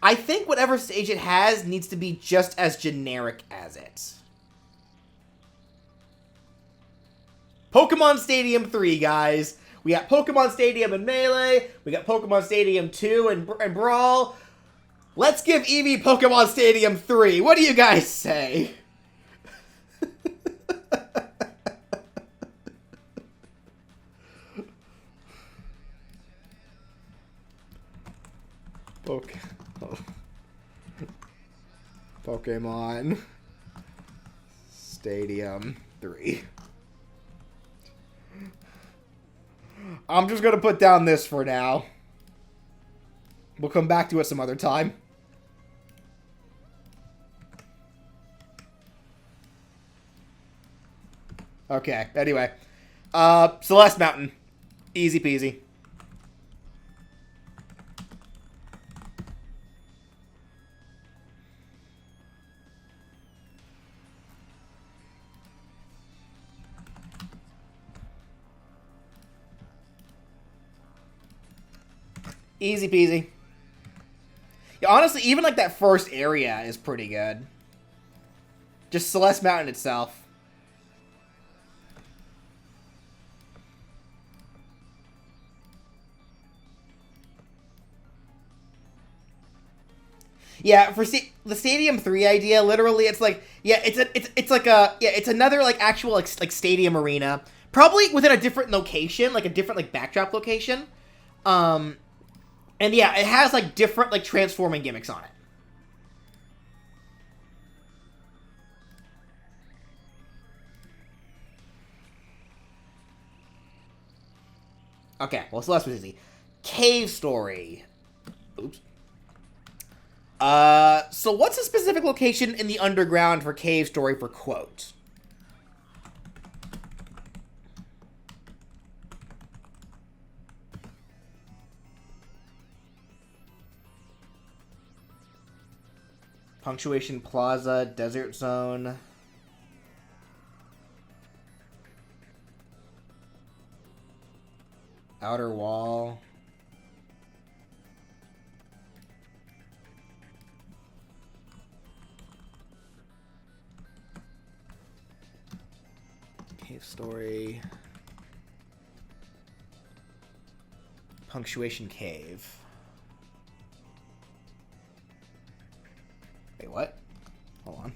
I think whatever stage it has needs to be just as generic as it. Pokemon Stadium 3, guys. We got Pokemon Stadium and Melee, we got Pokemon Stadium 2 and Brawl. Let's give Eevee Pokemon Stadium 3. What do you guys say? Pokemon Stadium 3. I'm just gonna put down this for now. We'll come back to it some other time. Okay, anyway. Celeste Mountain. Easy peasy. Easy peasy. Yeah, honestly, even like that first area is pretty good. Just Celeste Mountain itself. Yeah, for the Stadium 3 idea, literally, it's like, yeah, it's like a, yeah, it's another, like, actual, like stadium arena. Probably within a different location, like a different, like, backdrop location. And yeah, it has, like, different, like, transforming gimmicks on it. Okay, well, Celeste was easy. Cave Story. Oops. So what's a specific location in the underground for Cave Story for quote? Punctuation Plaza, Desert Zone. Outer wall. Cave story. Punctuation cave. Wait, what? Hold on.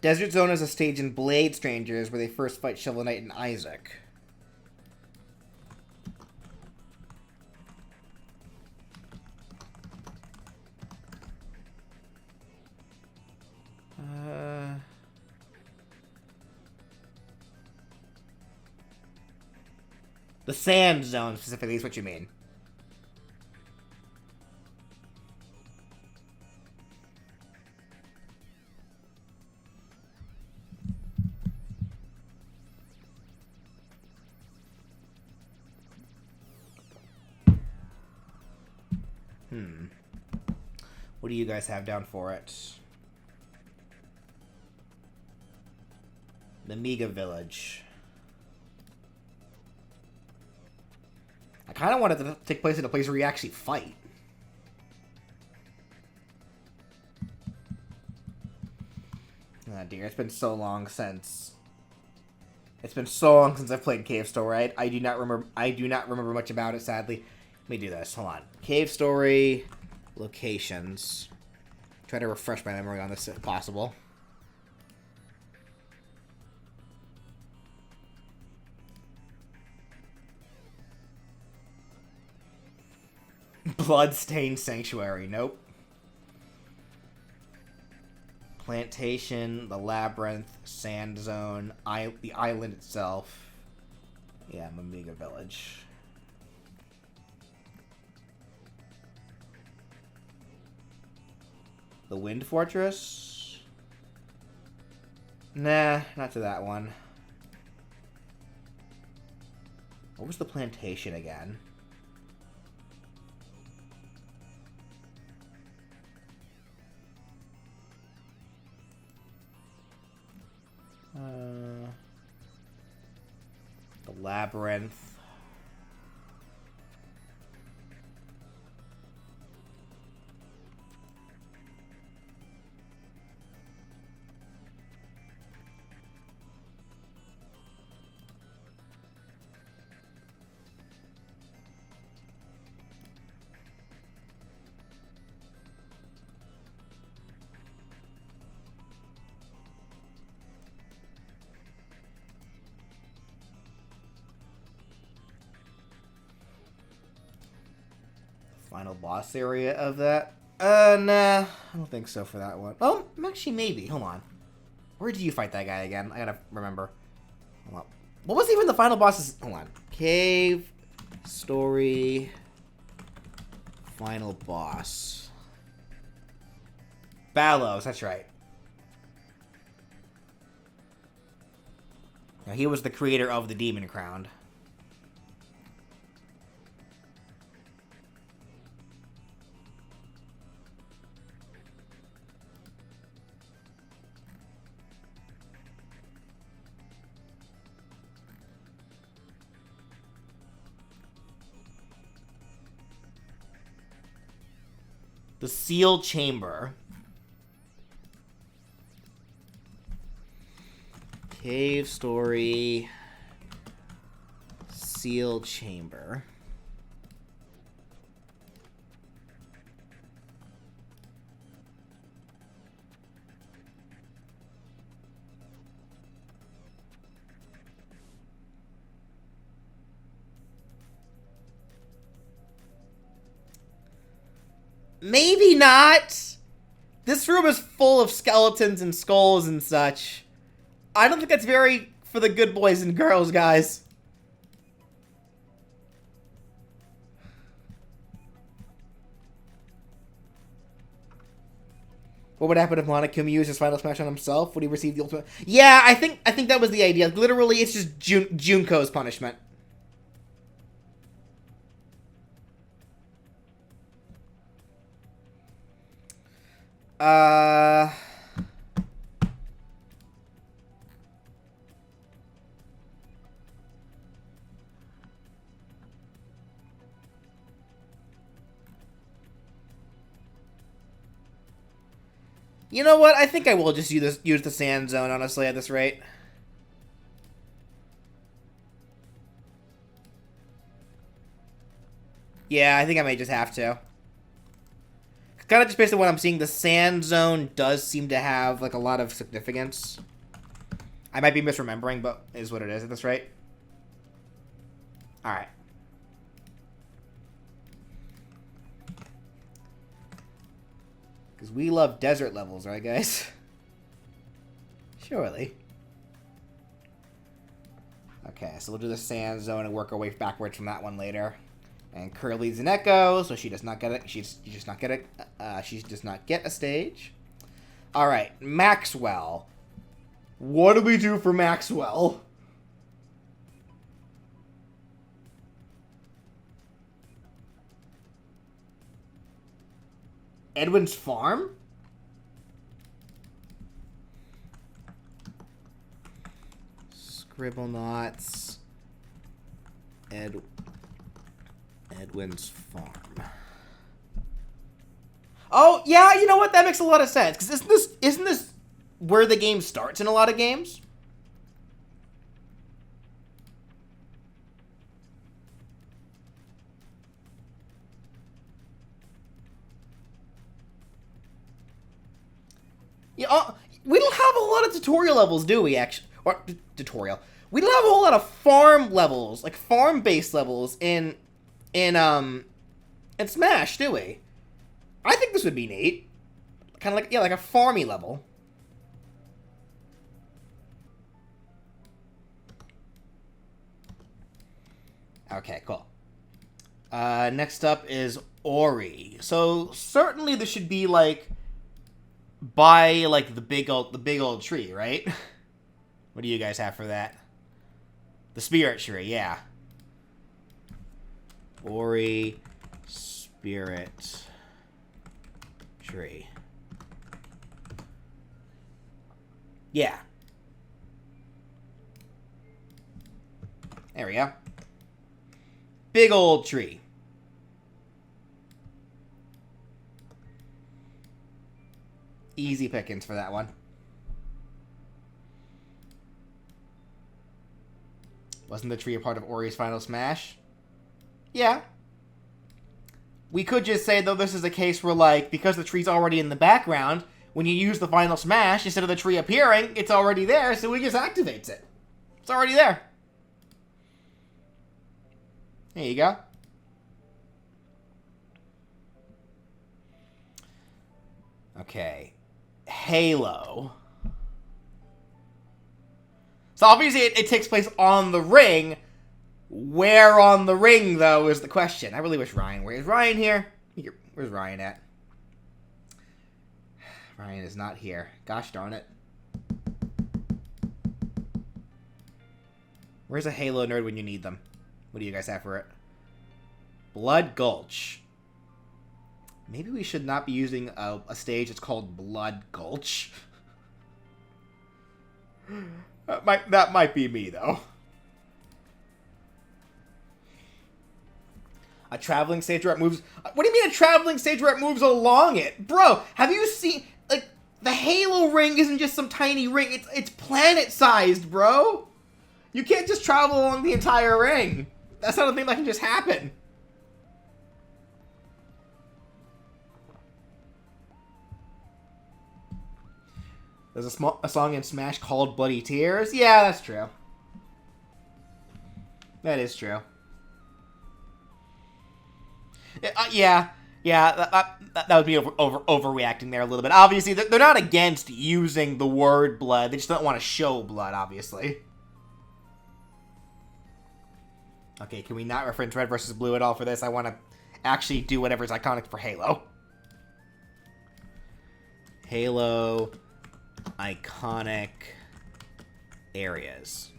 Desert Zone is a stage in Blade Strangers where they first fight Shovel Knight and Isaac. The Sand Zone specifically is what you mean. What do you guys have down for it? The Mega Village. I kind of wanted to take place in a place where you actually fight. Ah, dear, it's been so long since... It's been so long since I've played Cave Story. I do not remember much about it, sadly. Let me do this. Hold on. Cave Story... Locations. Try to refresh my memory on this if possible. Bloodstained Sanctuary. Nope. Plantation, the Labyrinth, Sand Zone, the island itself. Yeah, Mamiga Village. The Wind Fortress? Nah, not to that one. What was the plantation again? The Labyrinth. Final boss area of that? Nah. I don't think so for that one. Oh, actually, maybe. Hold on. Where did you fight that guy again? I gotta remember. Hold on. What was even the final boss's... Hold on. Cave, story, final boss. Ballos, that's right. Now, he was the creator of the Demon Crown. The Seal Chamber. Cave story. Seal Chamber. Maybe not. This room is full of skeletons and skulls and such. I don't think that's very for the good boys and girls, guys. What would happen if Monokuma used his final smash on himself? Would he receive the ultimate? Yeah, I think that was the idea. Literally, it's just Junko's punishment. You know what? I think I will just use the Sand Zone, honestly, at this rate. Yeah, I think I may just have to. Kind of just based on what I'm seeing, the Sand Zone does seem to have, like, a lot of significance. I might be misremembering, but is what it is at this rate. Alright. Because we love desert levels, right, guys? Surely. Okay, so we'll do the Sand Zone and work our way backwards from that one later. And Curly's an Echo, so she does not get it. She does not get a stage. All right, Maxwell. What do we do for Maxwell? Edwin's farm? Scribblenauts. Edwin's farm. Oh, yeah, you know what? That makes a lot of sense. Because isn't this where the game starts in a lot of games? Yeah, we don't have a lot of tutorial levels, do we, actually? Or, tutorial. We don't have a whole lot of farm levels, like farm-based levels in Smash, do we? I think this would be neat. Kind of like, yeah, like a farmy level. Okay, cool. Next up is Ori. So certainly this should be like by like the big old tree, right? What do you guys have for that? The spirit tree, yeah. Ori spirit tree. Yeah. There we go. Big old tree. Easy pickings for that one. Wasn't the tree a part of Ori's final smash? Yeah. We could just say, though, this is a case where, like, because the tree's already in the background, when you use the final smash, instead of the tree appearing, it's already there, so it just activates it. It's already there. There you go. Okay. Halo. So obviously it takes place on the ring. Where on the ring, though, is the question. I really wish Ryan were. Is Ryan here? Where's Ryan at? Ryan is not here. Gosh darn it. Where's a Halo nerd when you need them? What do you guys have for it? Blood Gulch. Maybe we should not be using a stage that's called Blood Gulch. That might be me, though. A traveling stage where it moves... What do you mean a traveling stage where it moves along it? Bro, have you seen... Like, the Halo ring isn't just some tiny ring. It's planet-sized, bro. You can't just travel along the entire ring. That's not a thing that can just happen. There's a song in Smash called Bloody Tears. Yeah, that's true. That is true. Yeah, that would be overreacting there a little bit. Obviously, they're not against using the word blood. They just don't want to show blood, obviously. Okay, can we not reference red versus blue at all for this? I want to actually do whatever's iconic for Halo. Halo iconic areas.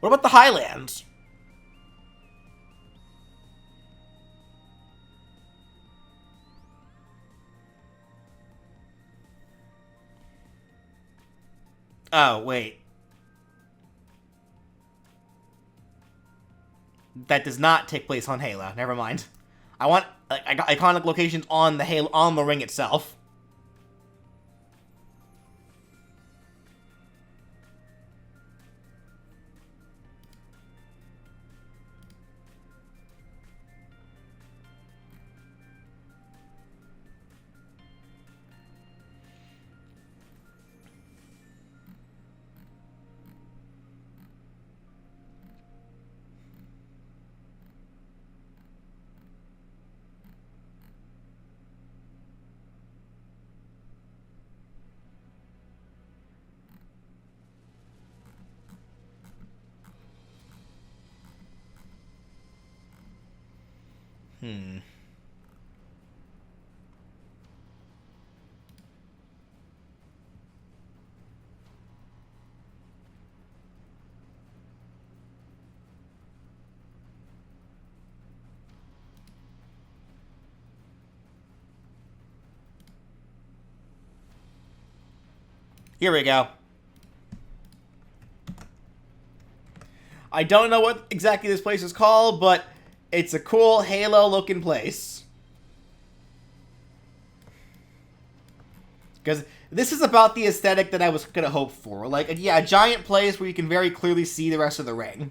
What about the Highlands? Oh, wait. That does not take place on Halo. Never mind. I want iconic locations on the Halo, on the ring itself. Here we go. I don't know what exactly this place is called, but it's a cool Halo-looking place. Because this is about the aesthetic that I was going to hope for. Like, yeah, a giant place where you can very clearly see the rest of the ring.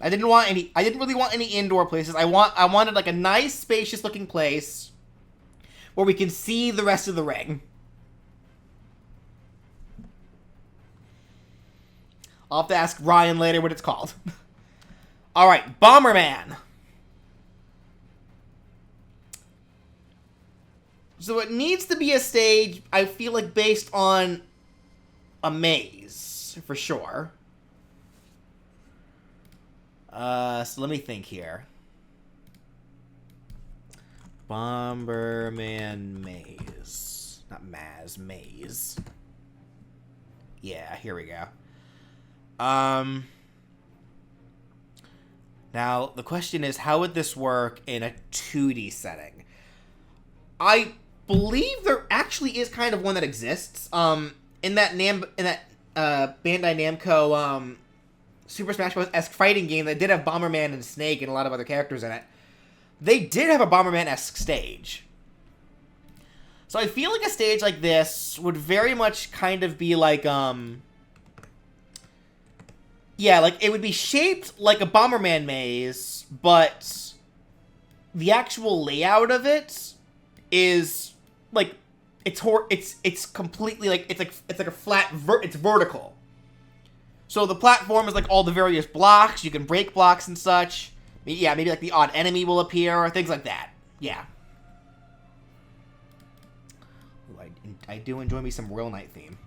I didn't really want any indoor places. I wanted like a nice, spacious-looking place where we can see the rest of the ring. I'll have to ask Ryan later what it's called. Alright, Bomberman. So it needs to be a stage, I feel like, based on a maze, for sure. So let me think here. Bomberman maze. Not Maz, maze. Yeah, here we go. Now, the question is, how would this work in a 2D setting? I believe there actually is kind of one that exists. In that Bandai Namco, Super Smash Bros.-esque fighting game that did have Bomberman and Snake and a lot of other characters in it, they did have a Bomberman-esque stage. So I feel like a stage like this would very much kind of be like, yeah, like, it would be shaped like a Bomberman maze, but the actual layout of it is, like, it's completely, like, it's like a flat, it's vertical. So the platform is, like, all the various blocks, you can break blocks and such. Yeah, maybe, like, the odd enemy will appear, or things like that. Yeah. Ooh, I do enjoy me some Royal Knight theme.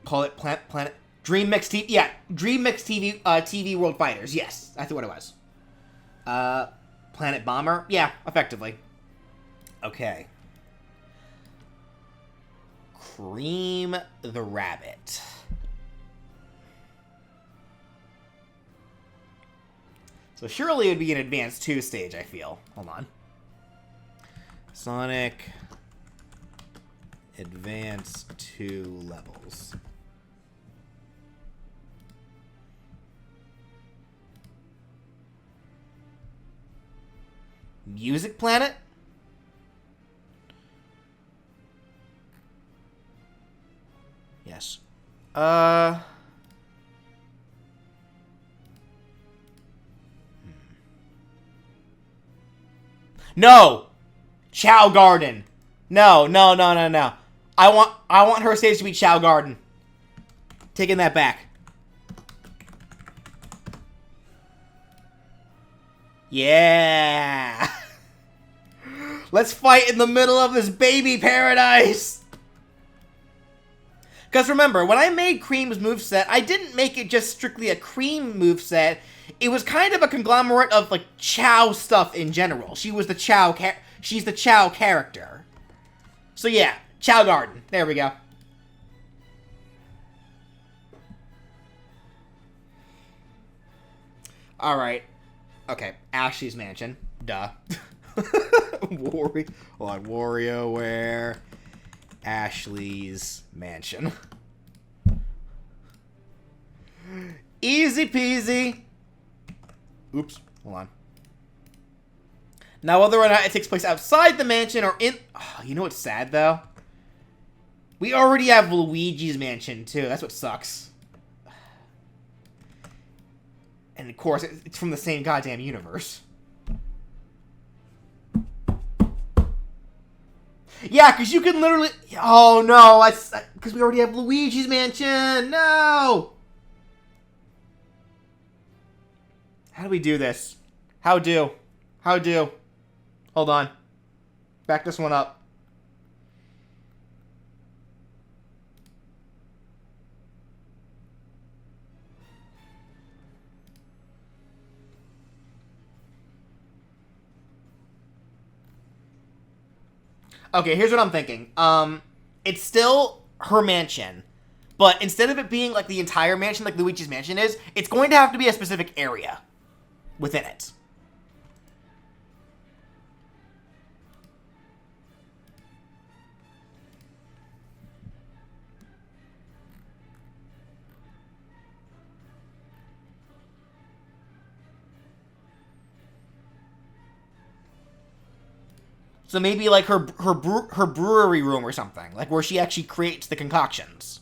Call it Planet Dream Mix TV. Yeah, Dream Mix TV. TV World Fighters. Yes, that's what it was. Planet Bomber. Yeah, effectively. Okay. Cream the Rabbit. So surely it would be an Advanced 2 stage, I feel. Hold on. Sonic Advanced 2 levels. Music Planet? Yes. No! Chow Garden. No. I want her stage to be Chao Garden. Taking that back. Yeah. Let's fight in the middle of this baby paradise. Because remember, when I made Cream's moveset, I didn't make it just strictly a Cream moveset. It was kind of a conglomerate of, like, Chao stuff in general. She's the Chao character. So yeah, Chao Garden. There we go. Alright. Okay, Ashley's Mansion. Duh. WarioWare. Ashley's Mansion. Easy peasy. Oops, hold on. Now, whether or not it takes place outside the mansion or in... Oh, you know what's sad, though? We already have Luigi's Mansion, too. That's what sucks. And, of course, it's from the same goddamn universe. Yeah, because you can literally... Oh, no. Because we already have Luigi's Mansion. No! How do we do this? How do? Hold on. Back this one up. Okay, here's what I'm thinking. It's still her mansion, but instead of it being like the entire mansion like Luigi's Mansion is, it's going to have to be a specific area within it. So maybe like her brewery room or something, like where she actually creates the concoctions.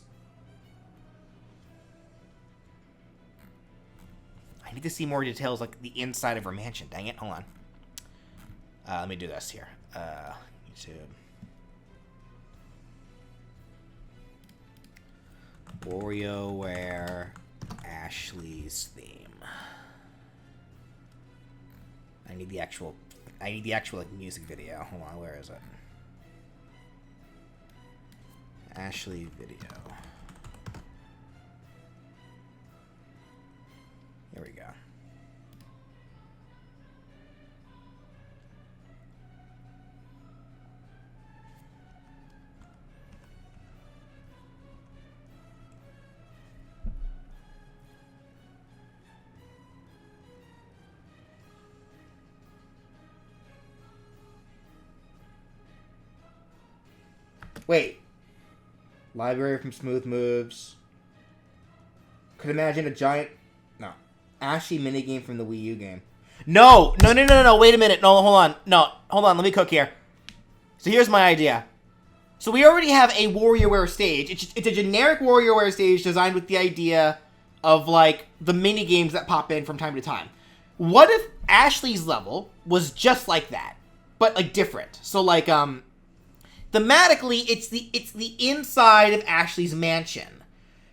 I need to see more details, like the inside of her mansion. Dang it! Hold on. Let me do this here. YouTube. WarioWare Ashley's theme. I need the actual like music video. Hold on, where is it? Ashley video. Here we go. Wait. Library from Smooth Moves. Could imagine a giant... No. Ashy minigame from the Wii U game. No! No. Wait a minute. No, hold on. No, hold on. Let me cook here. So here's my idea. So we already have a WarioWare stage. It's a generic WarioWare stage designed with the idea of, like, the minigames that pop in from time to time. What if Ashley's level was just like that, but, like, different? So, like, thematically, it's the inside of Ashley's mansion,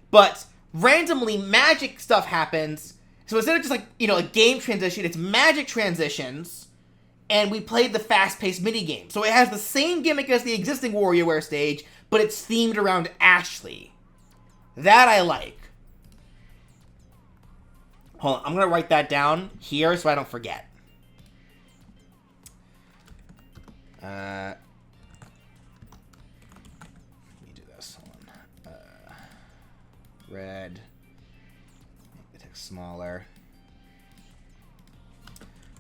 but randomly magic stuff happens. So instead of just like, you know, a game transition, it's magic transitions, and we played the fast-paced minigame. So it has the same gimmick as the existing WarioWare stage, but it's themed around Ashley. That I like. Hold on, I'm gonna write that down here so I don't forget. Red. Make the text smaller.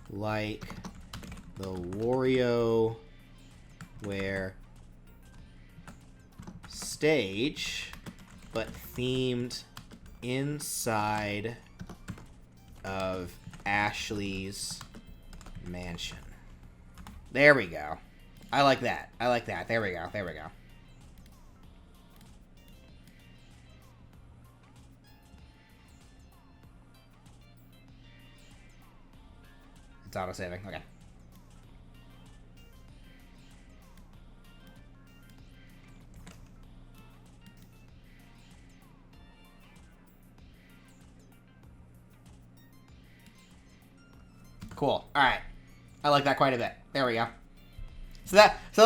Like the WarioWare stage, but themed inside of Ashley's mansion. There we go. I like that. There we go. It's auto-saving. Okay. Cool. All right. I like that quite a bit. There we go. So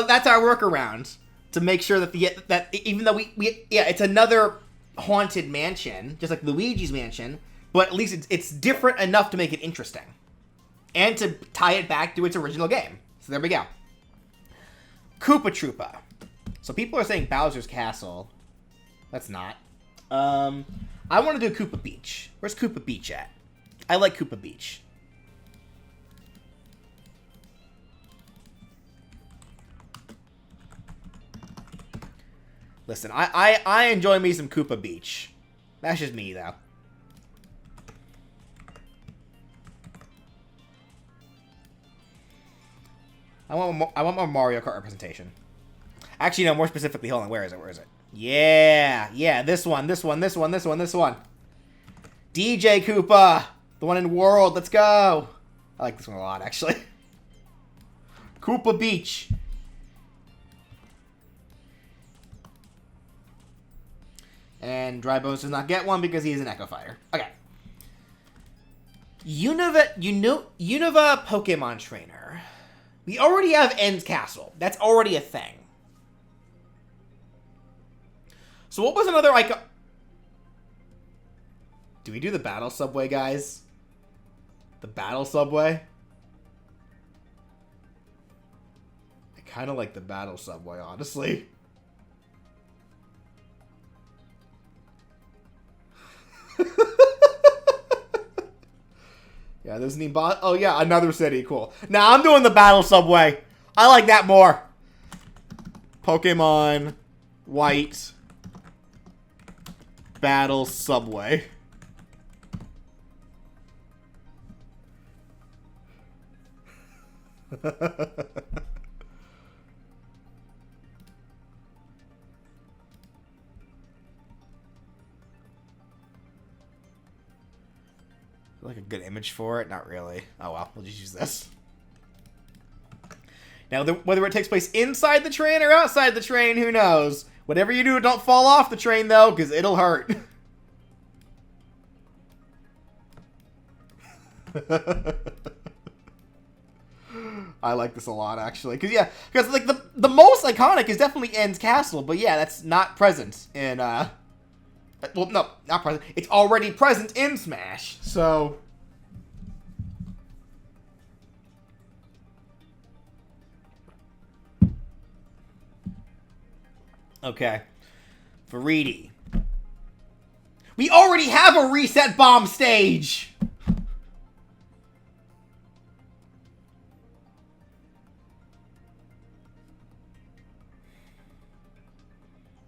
that's our workaround to make sure that even though it's another haunted mansion, just like Luigi's Mansion, but at least it's different enough to make it interesting and to tie it back to its original game. So there we go. Koopa Troopa. So people are saying Bowser's Castle. That's not. I want to do Koopa Beach. Where's Koopa Beach at? I like Koopa Beach. Listen, I enjoy me some Koopa Beach. That's just me, though. I want more Mario Kart representation. Actually, no, more specifically, hold on, where is it? Yeah, this one. DJ Koopa, the one in World, let's go. I like this one a lot, actually. Koopa Beach. And Drybones does not get one because he is an Echo Fighter. Okay. Unova Pokemon Trainer. We already have End's Castle. That's already a thing. So what was another icon? Do we do the Battle Subway, guys? The Battle Subway? I kind of like the Battle Subway, honestly. Yeah, there's an Ebot. Oh, yeah, another city. Cool. Now, I'm doing the Battle Subway. I like that more. Pokemon White Battle Subway. Like a good image for it? Not really. Oh well, we'll just use this. Now, whether it takes place inside the train or outside the train, who knows? Whatever you do, don't fall off the train, though, because it'll hurt. I like this a lot, actually. Because like, the most iconic is definitely End's Castle, but yeah, that's not present in, well, no, not present. It's already present in Smash, so... Okay. Viridi. We already have a Reset Bomb stage!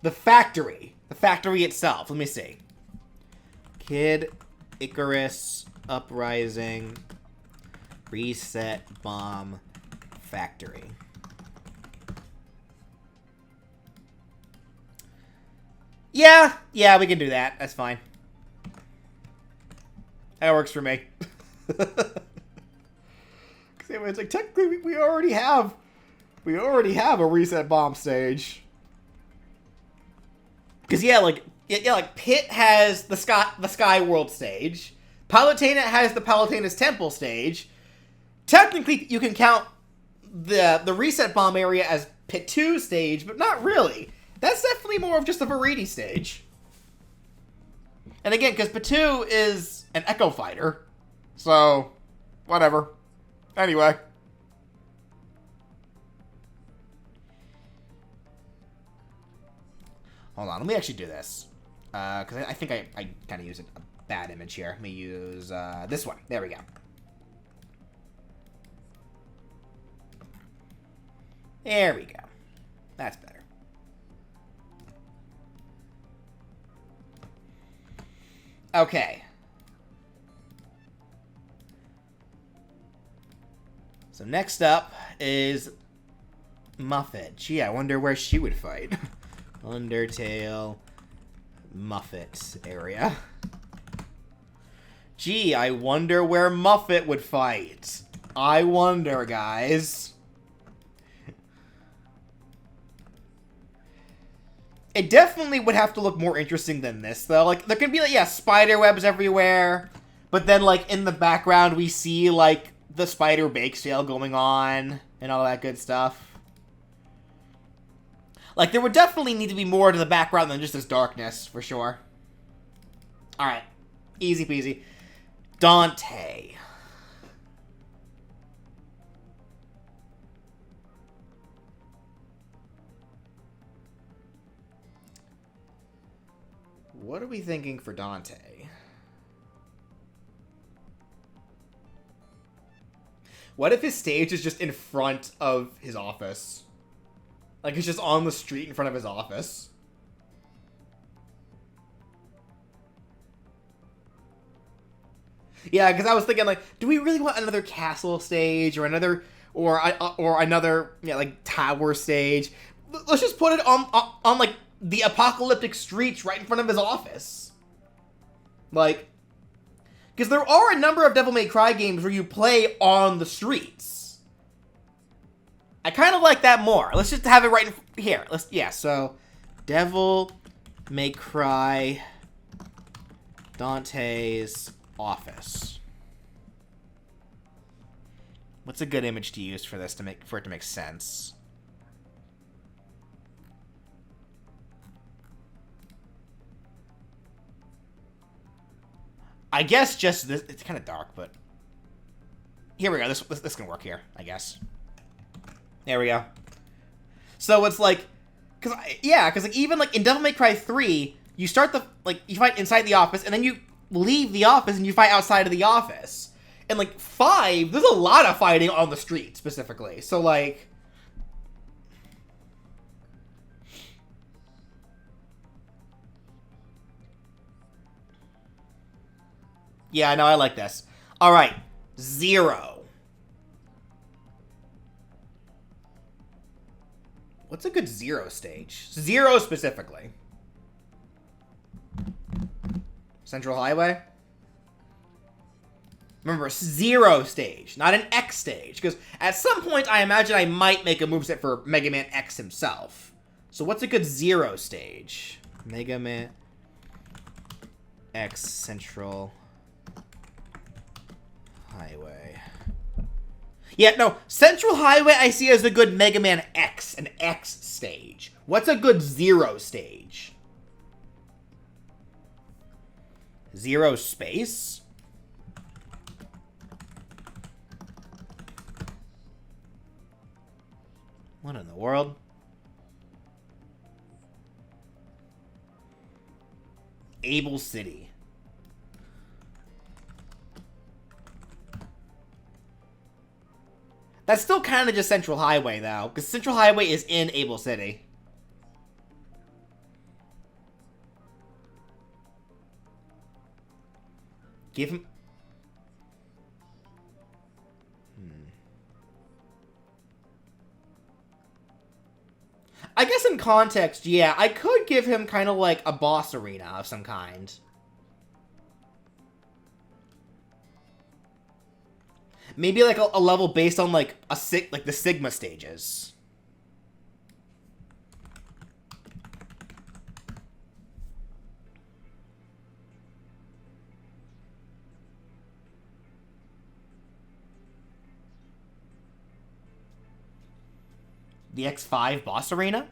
The factory. The factory itself. Let me see. Kid Icarus Uprising Reset Bomb Factory. Yeah, we can do that. That's fine. That works for me. It's like, technically, we already have a Reset Bomb stage. Because like Pit has the Sky World stage, Palutena has the Palutena's Temple stage. Technically, you can count the Reset Bomb area as Pit 2 stage, but not really. That's definitely more of just a Viridi stage. And again, because Pit 2 is an Echo Fighter, so whatever. Anyway. Hold on, let me actually do this. Because I think I kind of used a bad image here. Let me use this one. There we go. There we go. That's better. Okay. So next up is Muffet. Gee, I wonder where she would fight. Undertale, Muffet area. Gee, I wonder where Muffet would fight. I wonder, guys. It definitely would have to look more interesting than this, though. Like, there could be, like, yeah, spider webs everywhere. But then, like, in the background, we see, like, the spider bake sale going on and all that good stuff. Like, there would definitely need to be more to the background than just this darkness, for sure. Alright. Easy peasy. Dante. What are we thinking for Dante? What if his stage is just in front of his office? Like, it's just on the street in front of his office? Yeah, because I was thinking, like, do we really want another castle stage or another, yeah, like, tower stage? Let's just put it on like, the apocalyptic streets right in front of his office. Like, because there are a number of Devil May Cry games where you play on the streets. I kind of like that more. Let's just have it right in here. Yeah, so Devil May Cry Dante's office. What's a good image to use for this for it to make sense? I guess just this. It's kind of dark, but here we go. This can work here, I guess. There we go. So it's like, because like even like in Devil May Cry 3, you start you fight inside the office, and then you leave the office and you fight outside of the office. And like 5, there's a lot of fighting on the street specifically. So like, yeah, no, I like this. All right, 0. What's a good 0 stage? 0 specifically. Central Highway? Remember, 0 stage, not an X stage. Because at some point, I imagine I might make a moveset for Mega Man X himself. So what's a good 0 stage? Mega Man X Central Highway. Yeah, no, Central Highway I see as a good Mega Man X, an X stage. What's a good 0 stage? 0 space? What in the world? Able City. That's still kind of just Central Highway, though, because Central Highway is in Able City. Give him... I guess in context, yeah, I could give him kind of like a boss arena of some kind. Maybe like a level based on like the Sigma stages. The X5 boss arena?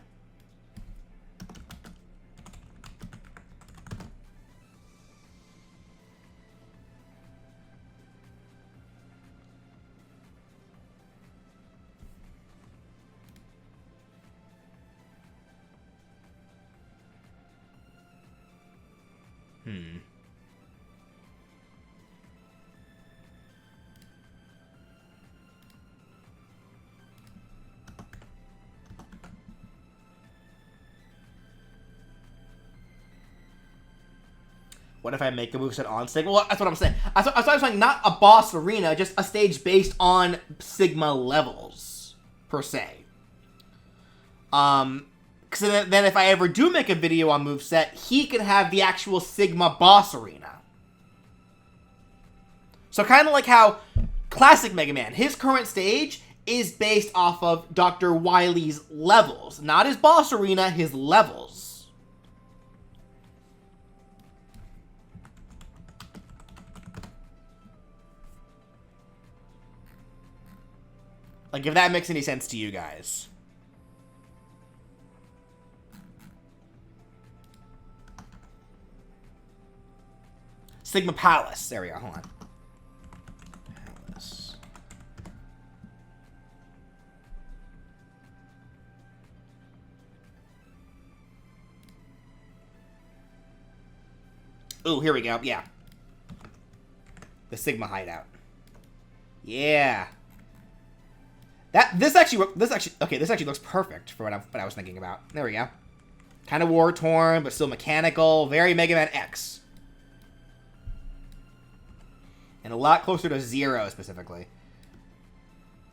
What if I make a moveset on Sigma? Well, that's what I'm saying. That's what I was saying, not a boss arena, just a stage based on Sigma levels, per se. Because then if I ever do make a video on moveset, he can have the actual Sigma boss arena. So kind of like how classic Mega Man, his current stage is based off of Dr. Wily's levels. Not his boss arena, his levels. Like, if that makes any sense to you guys. Sigma Palace. There we go. Hold on. Palace. Ooh, here we go. Yeah. The Sigma hideout. Yeah. This actually looks perfect for what I was thinking about. There we go. Kind of war torn, but still mechanical. Very Mega Man X. And a lot closer to Zero, specifically.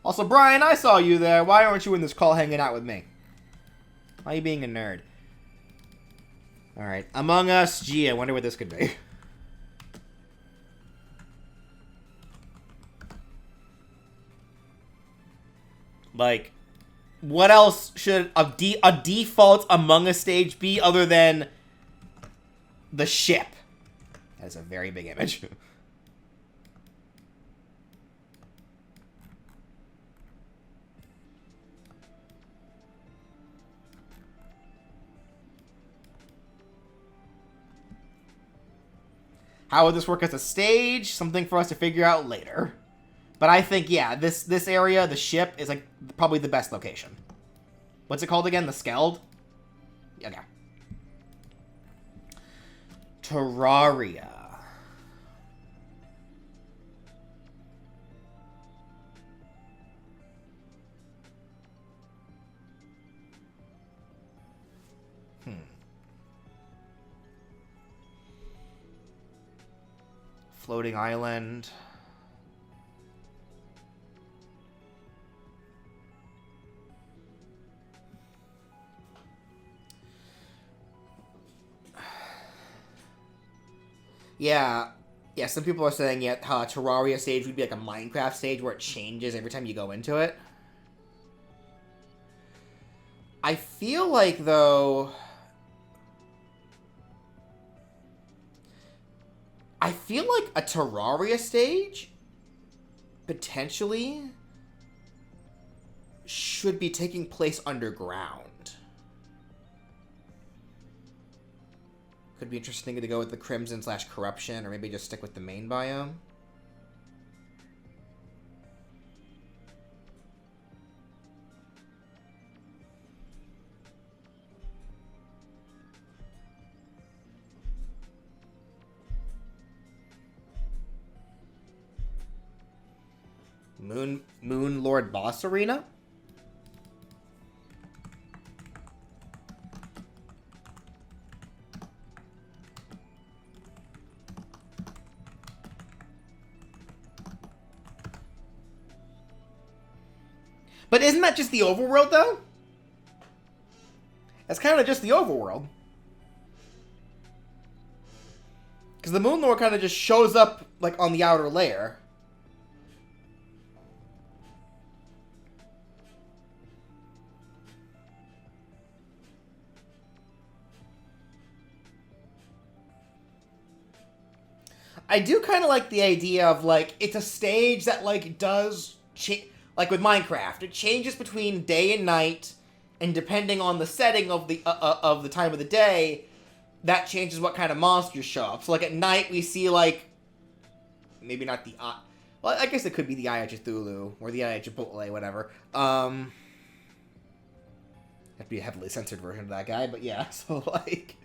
Also, Brian, I saw you there. Why aren't you in this call hanging out with me? Why are you being a nerd? Alright. Among Us. Gee, I wonder what this could be. Like, what else should a default Among Us stage be other than the ship? That's a very big image. How would this work as a stage? Something for us to figure out later. But I think, yeah, this area, the ship, is like probably the best location. What's it called again? The Skeld? Okay. Terraria. Floating island. Yeah, some people are saying Terraria stage would be like a Minecraft stage where it changes every time you go into it. I feel like, though... I feel like a Terraria stage, potentially, should be taking place underground. Could be interesting to go with the Crimson/Corruption, or maybe just stick with the main biome. Moon Lord Boss Arena? But isn't that just the overworld, though? That's kind of just the overworld. Because the Moon Lord kind of just shows up, like, on the outer layer. I do kind of like the idea of, like, it's a stage that, like, does... like with Minecraft, it changes between day and night, and depending on the setting of the time of the day, that changes what kind of monsters show up. So, like, at night, we see, like... maybe not the... well, I guess it could be the Eye of Cthulhu, or the Eye of Chipotle, whatever. Have to be a heavily censored version of that guy, but yeah, so, like...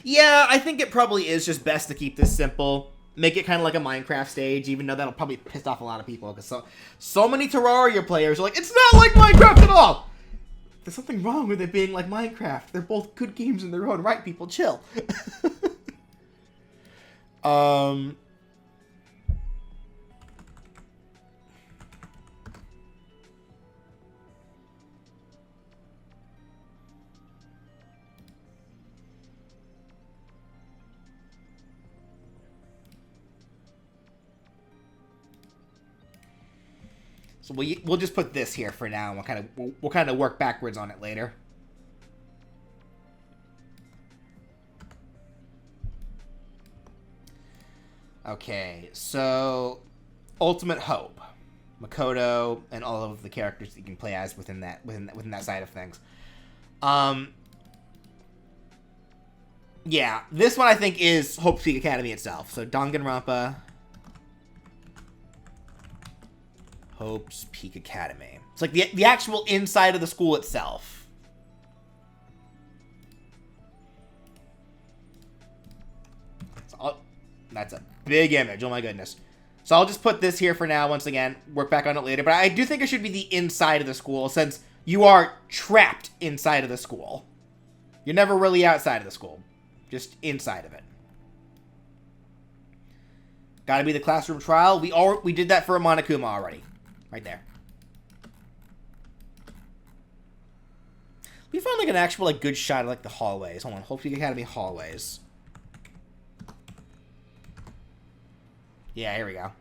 Yeah, I think it probably is just best to keep this simple. Make it kind of like a Minecraft stage, even though that'll probably piss off a lot of people. Because so many Terraria players are like, it's not like Minecraft at all! There's something wrong with it being like Minecraft. They're both good games in their own right, people. Chill. So we'll just put this here for now. We'll kind of work backwards on it later. Okay, so Ultimate Hope, Makoto, and all of the characters that you can play as within that side of things. Yeah, this one I think is Hope's Peak Academy itself. So Danganronpa, Hope's Peak Academy. It's like the actual inside of the school itself. That's a big image. Oh my goodness. So I'll just put this here for now once again. Work back on it later. But I do think it should be the inside of the school since you are trapped inside of the school. You're never really outside of the school. Just inside of it. Gotta be the classroom trial. We did that for a Monokuma already. Right there. We found like an actual like good shot of like the hallways. Hold on. Hope Peak Academy hallways. Yeah, here we go.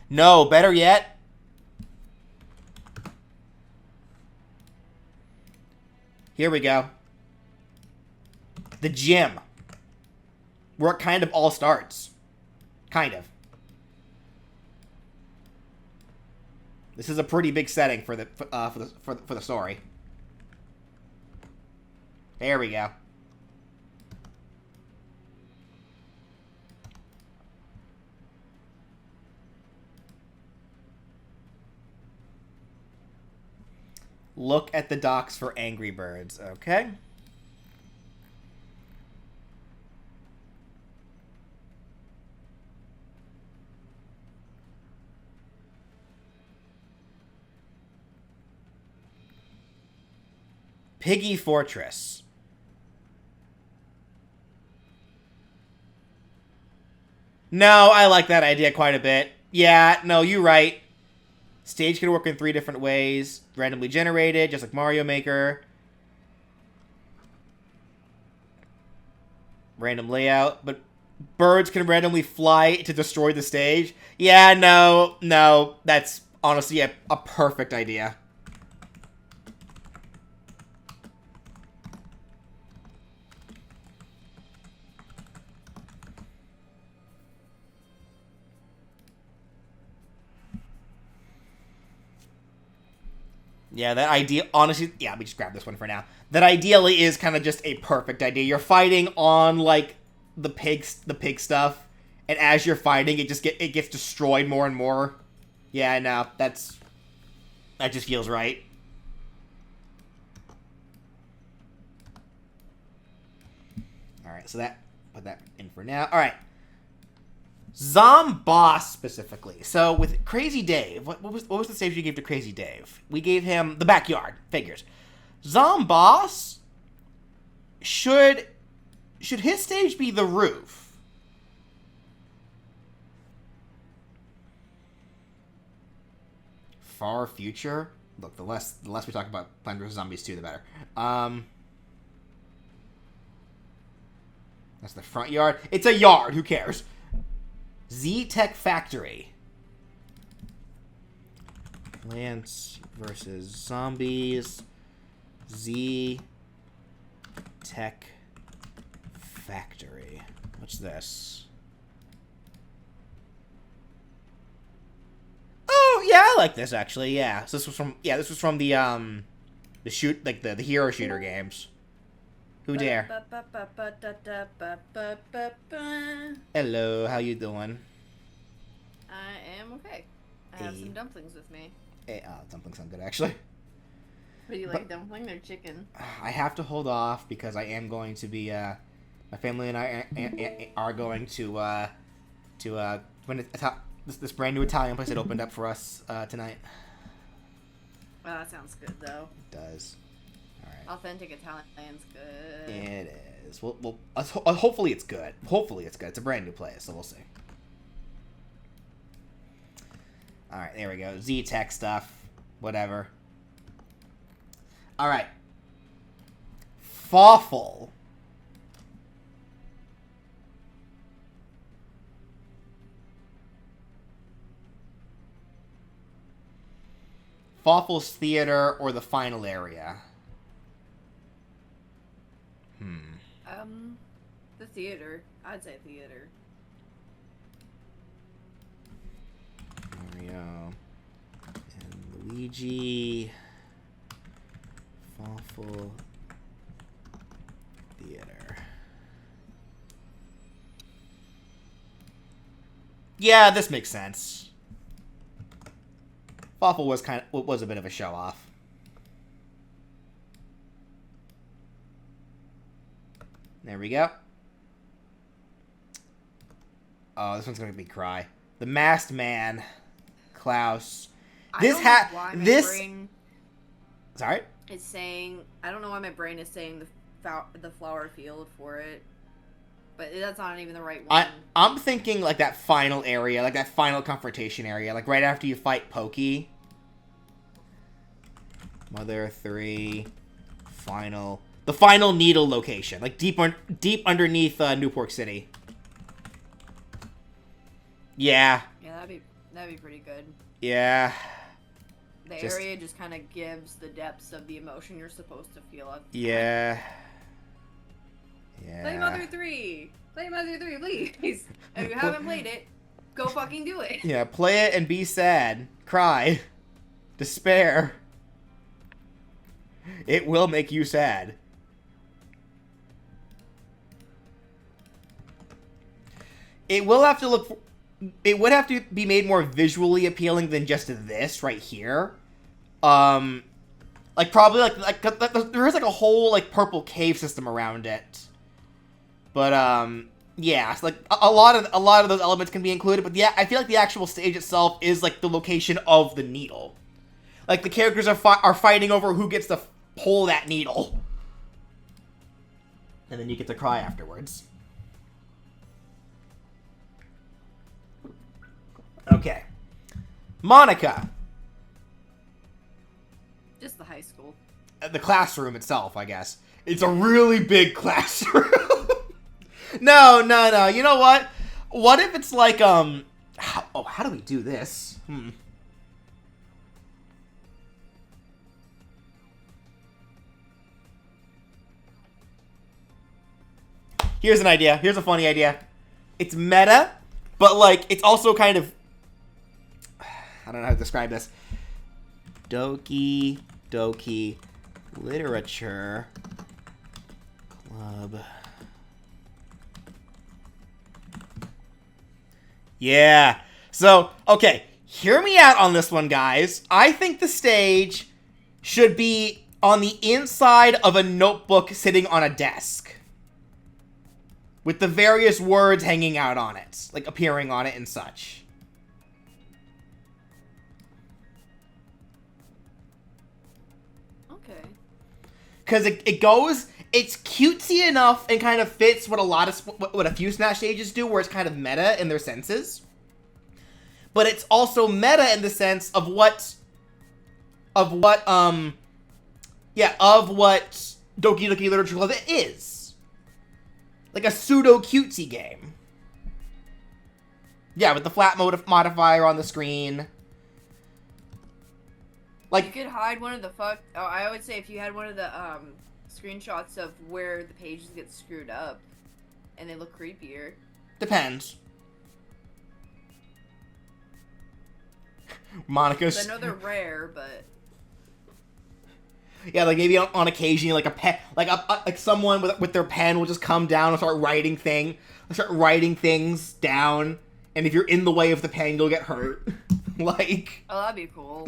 No, better yet. Here we go. The gym. Where it kind of all starts. Kind of. This is a pretty big setting for the story. There we go. Look at the docks for Angry Birds. Okay. Piggy Fortress. No, I like that idea quite a bit. Yeah, no, you're right. Stage can work in 3 different ways. Randomly generated, just like Mario Maker. Random layout, but birds can randomly fly to destroy the stage. Yeah, no, that's honestly a perfect idea. Yeah, that idea, honestly, yeah, let me just grab this one for now. That ideally is kind of just a perfect idea. You're fighting on, like, the pig stuff, and as you're fighting, it gets destroyed more and more. Yeah, no, that just feels right. Alright, so put that in for now. Alright. Zomboss specifically. So with Crazy Dave, what was the stage you gave to Crazy Dave? We gave him the backyard figures. Zomboss should his stage be the roof? Far future. Look, the less we talk about Plants vs Zombies 2, the better. That's the front yard. It's a yard. Who cares? Z-Tech Factory. Plants vs. Zombies. Z-Tech Factory. What's this? Oh, yeah, I like this actually. Yeah. So this was from the the hero shooter games. Who dare? Hello, how you doing? I am okay. I have some dumplings with me. Dumplings sound good, actually. But you like dumpling? They're chicken. I have to hold off because I am going to be, my family and I are going to when this brand new Italian place that opened up for us tonight. Well, that sounds good, though. It does. Authentic Italian's good. It is. Well, hopefully it's good. Hopefully it's good. It's a brand new place, so we'll see. All right, there we go. Z-Tech stuff. Whatever. All right. Fawful. Fawful's theater or the final area. The theater. I'd say theater. Mario and Luigi. Fawful Theater. Yeah, this makes sense. Fawful was a bit of a show off. There we go. Oh, this one's gonna be Cry. The Masked Man, Klaus. Brain Sorry. is saying. I don't know why my brain is saying the flower field for it, but that's not even the right one. I'm thinking like that final area, like that final confrontation area, like right after you fight Pokey. Mother 3, final. The final needle location, like deep underneath Newport City. Yeah. Yeah, that'd be pretty good. Yeah. The area just kind of gives the depths of the emotion you're supposed to feel. Yeah. Yeah. Play Mother 3. Play Mother 3, please. If you haven't played it, go fucking do it. Yeah, play it and be sad. Cry. Despair. It will make you sad. It will have to look... It would have to be made more visually appealing than just this right here. Like probably like there is like a whole like purple cave system around it. But yeah, so like a lot of those elements can be included. But yeah, I feel like the actual stage itself is like the location of the needle. Like the characters are fighting over who gets to pull that needle, and then you get to cry afterwards. Okay. Monica. Just the high school. The classroom itself, I guess. It's a really big classroom. No. You know what? What if it's like, how do we do this? Here's an idea. Here's a funny idea. It's meta, but like, it's also kind of... I don't know how to describe this. Doki Doki Literature Club. Yeah. So, okay. Hear me out on this one, guys. I think the stage should be on the inside of a notebook sitting on a desk, with the various words hanging out on it, like appearing on it and such. Okay. Because it's cutesy enough and kind of fits what what a few Smash stages do, where it's kind of meta in their senses. But it's also meta in the sense of what Doki Doki Literature Club is. Like a pseudo-cutesy game. Yeah, with the flat modifier on the screen. Like, you could hide one of the I would say if you had one of the screenshots of where the pages get screwed up, and they look creepier. Depends. Monica's... I know they're rare, but... Yeah, like maybe on occasion, like a pen, like someone with their pen will just come down and start writing things down, and if you're in the way of the pen, you'll get hurt. Like... Oh, that'd be cool.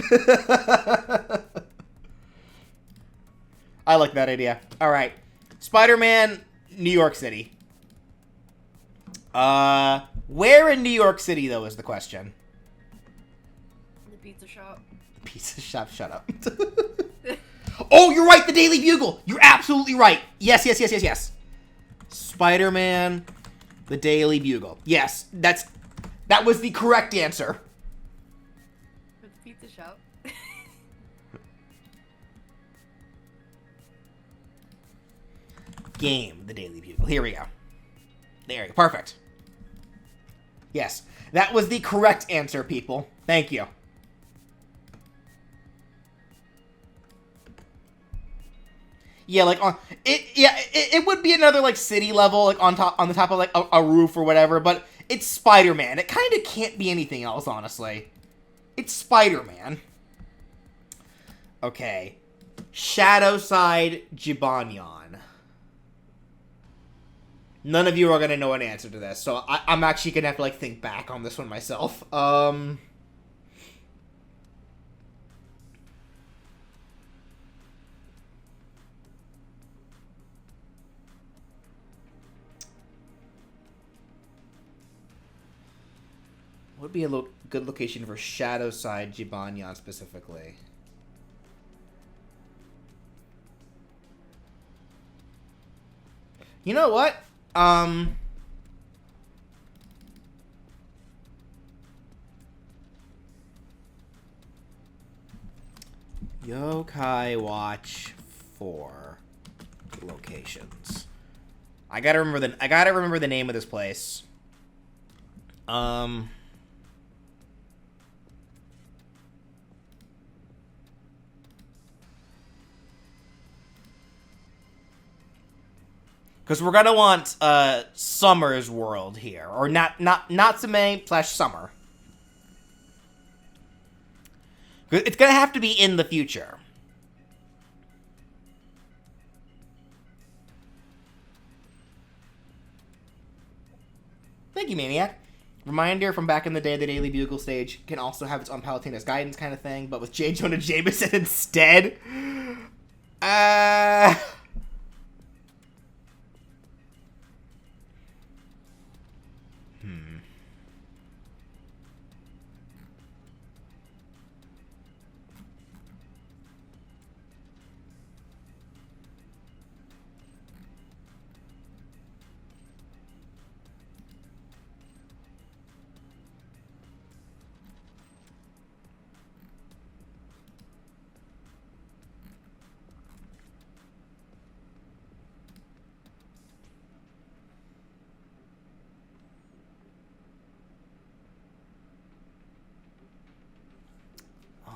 I like that idea. Alright. Spider-Man, New York City. Where in New York City, though, is the question. The pizza shop. Pizza shop, shut up. Oh, you're right, the Daily Bugle! You're absolutely right! Yes. Spider-Man, the Daily Bugle. Yes, that was the correct answer. For the pizza shop. Game, the Daily Bugle. Here we go. There we go. Perfect. Yes, that was the correct answer, people. Thank you. Yeah, like on it. Yeah, it would be another like city level, like on the top of like a roof or whatever. But it's Spider-Man. It kind of can't be anything else, honestly. It's Spider-Man. Okay, Shadowside Jibanyan. None of you are gonna know an answer to this, so I'm actually gonna have to like think back on this one myself. Would be a good location for Shadowside Jibanyan specifically. You know what? Yokai Watch 4 locations. I gotta remember the name of this place. Because we're gonna want Summer's world here, or Natsume/Summer. It's gonna have to be in the future. Thank you, Maniac. Reminder from back in the day, the Daily Bugle stage can also have its own Palutena's guidance kind of thing, but with J. Jonah Jameson instead.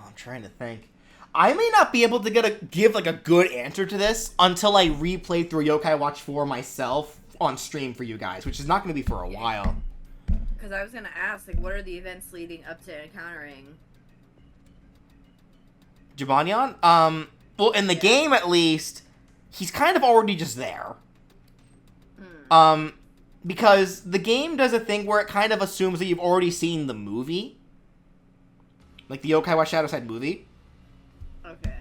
I'm trying to think. I may not be able to give like a good answer to this until I replay through Yokai Watch 4 myself on stream for you guys, which is not going to be for a while. Because I was going to ask, like, what are the events leading up to encountering Jibanyan? Well, in the game at least, he's kind of already just there. Because the game does a thing where it kind of assumes that you've already seen the movie. Like the Yokai Watch Shadowside movie. Okay.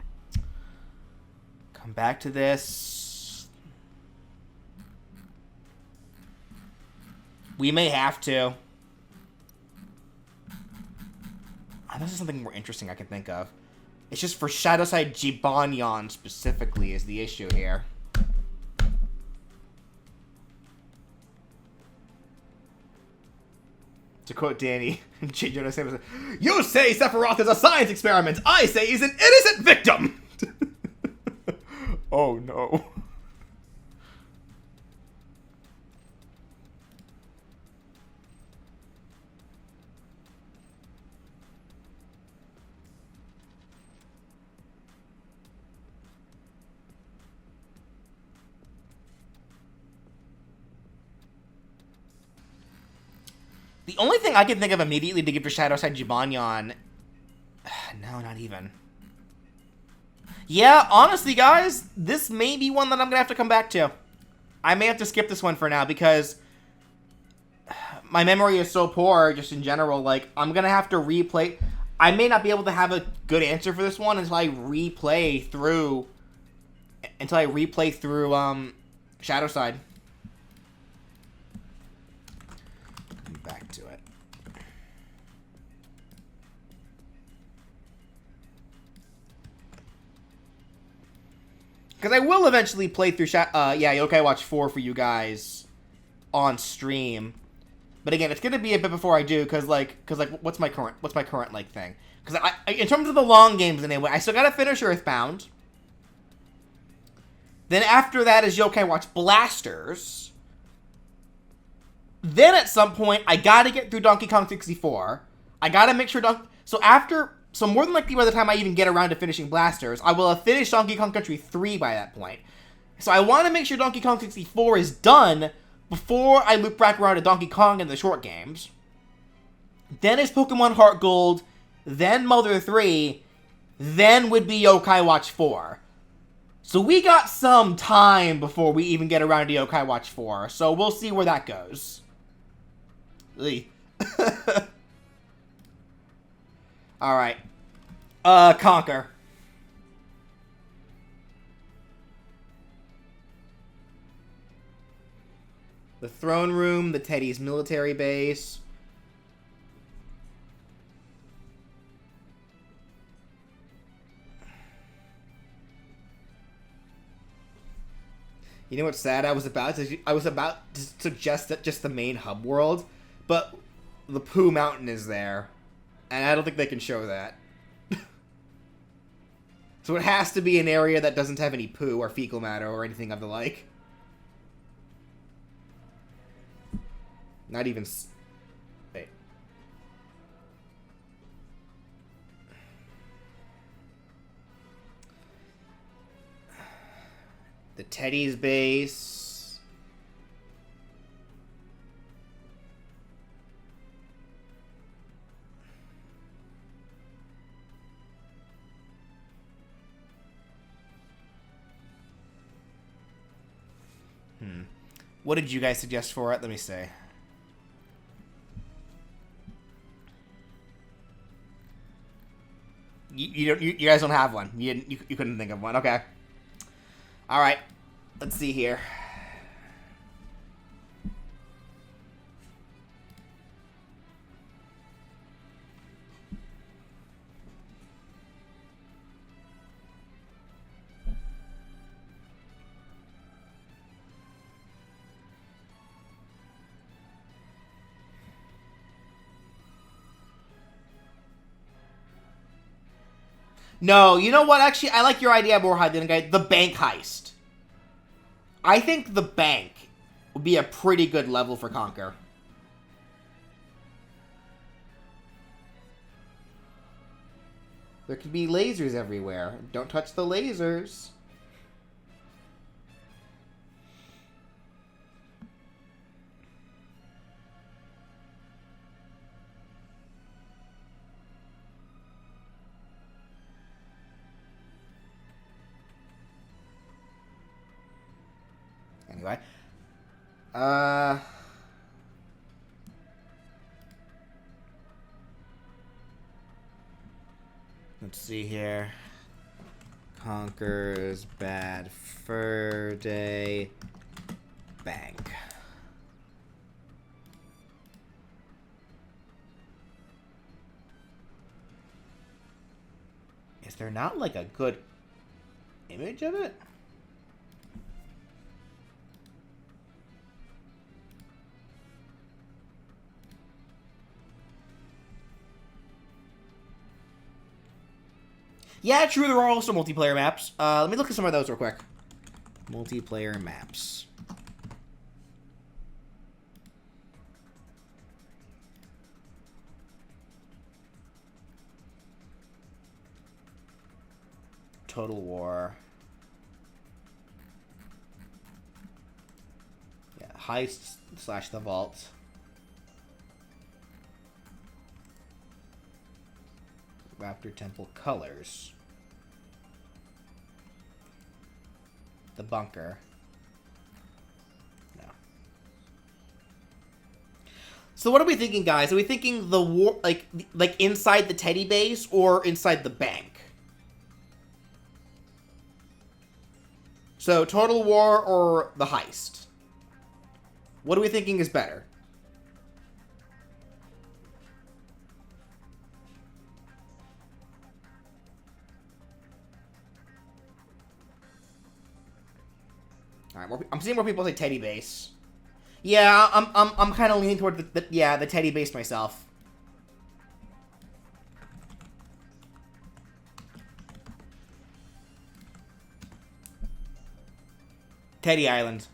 Come back to this. We may have to. This is something more interesting I can think of. It's just for Shadowside Jibanyan specifically is the issue here. To quote Danny, J. Jonah Jameson, "You say Sephiroth is a science experiment. I say he's an innocent victim." Oh no. The only thing I can think of immediately to give to Shadowside Jibanyan... No, not even. Yeah, honestly, guys, this may be one that I'm going to have to come back to. I may have to skip this one for now because my memory is so poor just in general. Like, I'm going to have to replay... I may not be able to have a good answer for this one until I replay through... Shadowside. Back to it. Because I will eventually play through Yokai Watch 4 for you guys on stream. But again, it's going to be a bit before I do cuz what's my current like thing? Cuz I in terms of the long games anyway, I still got to finish Earthbound. Then after that is Yokai Watch Blasters. Then at some point, I gotta get through Donkey Kong 64. I gotta make sure So more than likely by the time I even get around to finishing Blasters, I will have finished Donkey Kong Country 3 by that point. So I want to make sure Donkey Kong 64 is done before I loop back around to Donkey Kong in the short games. Then is Pokemon Heart Gold, then Mother 3, then would be Yokai Watch 4. So we got some time before we even get around to Yokai Watch 4, so we'll see where that goes. Alright. Conquer. The throne room, the Teddy's military base. You know what's sad? I was about to suggest that just the main hub world, but the Pooh Mountain is there, and I don't think they can show that. So it has to be an area that doesn't have any poo or fecal matter or anything of the like. Not even... Wait. The Teddy's base. What did you guys suggest for it? Let me see. You guys don't have one. You couldn't think of one. Okay. All right. Let's see here. No, you know what? Actually, I like your idea more, Hyden Guy. The bank heist. I think the bank would be a pretty good level for Conquer. There could be lasers everywhere. Don't touch the lasers. Anyway. Let's see here. Conquer's Bad Fur Day. Bank. Is there not like a good image of it? Yeah, true, there are also multiplayer maps. Let me look at some of those real quick. Multiplayer maps. Total War. Yeah, Heist / The Vault. Raptor Temple Colors. The Bunker. No. So what are we thinking, guys? Are we thinking the war, like inside the Teddy base or inside the bank? So Total War or the Heist? What are we thinking is better? All right, I'm seeing more people say Teddy base. Yeah, I'm kind of leaning toward the Teddy base myself. Teddy Island.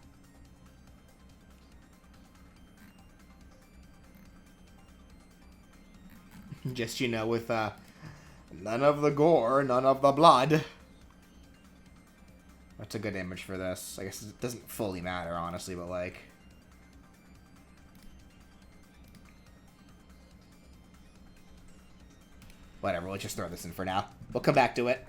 Just, you know, with none of the gore, none of the blood. A What's a good image for this? I guess it doesn't fully matter, honestly, but like... Whatever, let's just throw this in for now. We'll come back to it.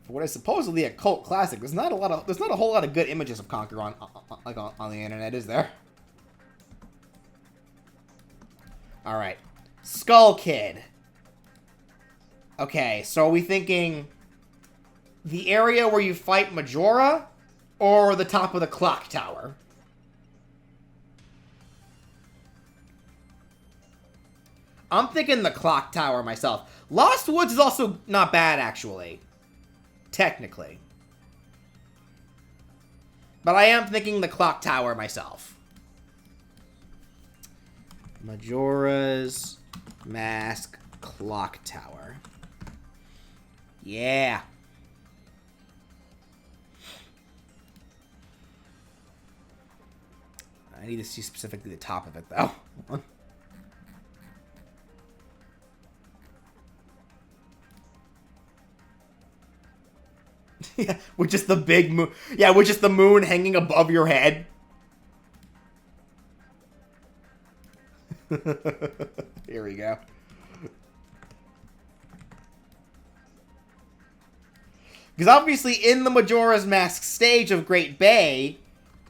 For what is supposedly a cult classic, there's not a whole lot of good images of Conquer on the internet, is there? All right, Skull Kid. Okay, so are we thinking the area where you fight Majora, or the top of the clock tower? I'm thinking the clock tower myself. Lost Woods is also not bad, actually. Technically. But I am thinking the clock tower myself. Majora's Mask Clock Tower. Yeah. I need to see specifically the top of it, though. Yeah, with just the big moon. Yeah, with just the moon hanging above your head. Here we go. Because obviously in the Majora's Mask stage of Great Bay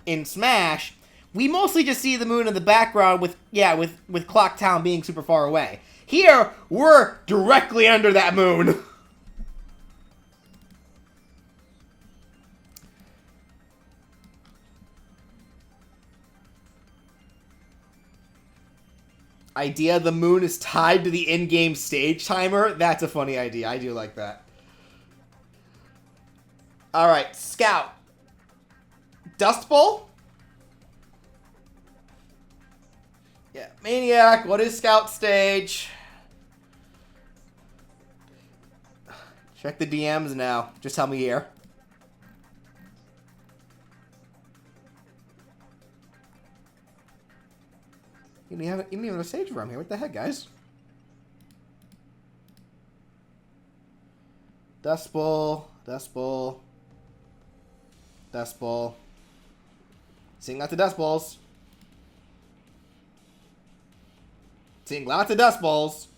in Smash, we mostly just see the moon in the background with Clock Town being super far away. Here, we're directly under that moon. Idea the moon is tied to the in-game stage timer? That's a funny idea. I do like that. Alright, Scout. Dust Bowl? Yeah, Maniac, what is Scout stage? Check the DMs now. Just tell me here. You didn't even have a stage room here. What the heck, guys? Dust Bowl. Dust Bowl. Dust Bowl. Seeing lots of Dust Bowls. Seeing lots of Dust Bowls.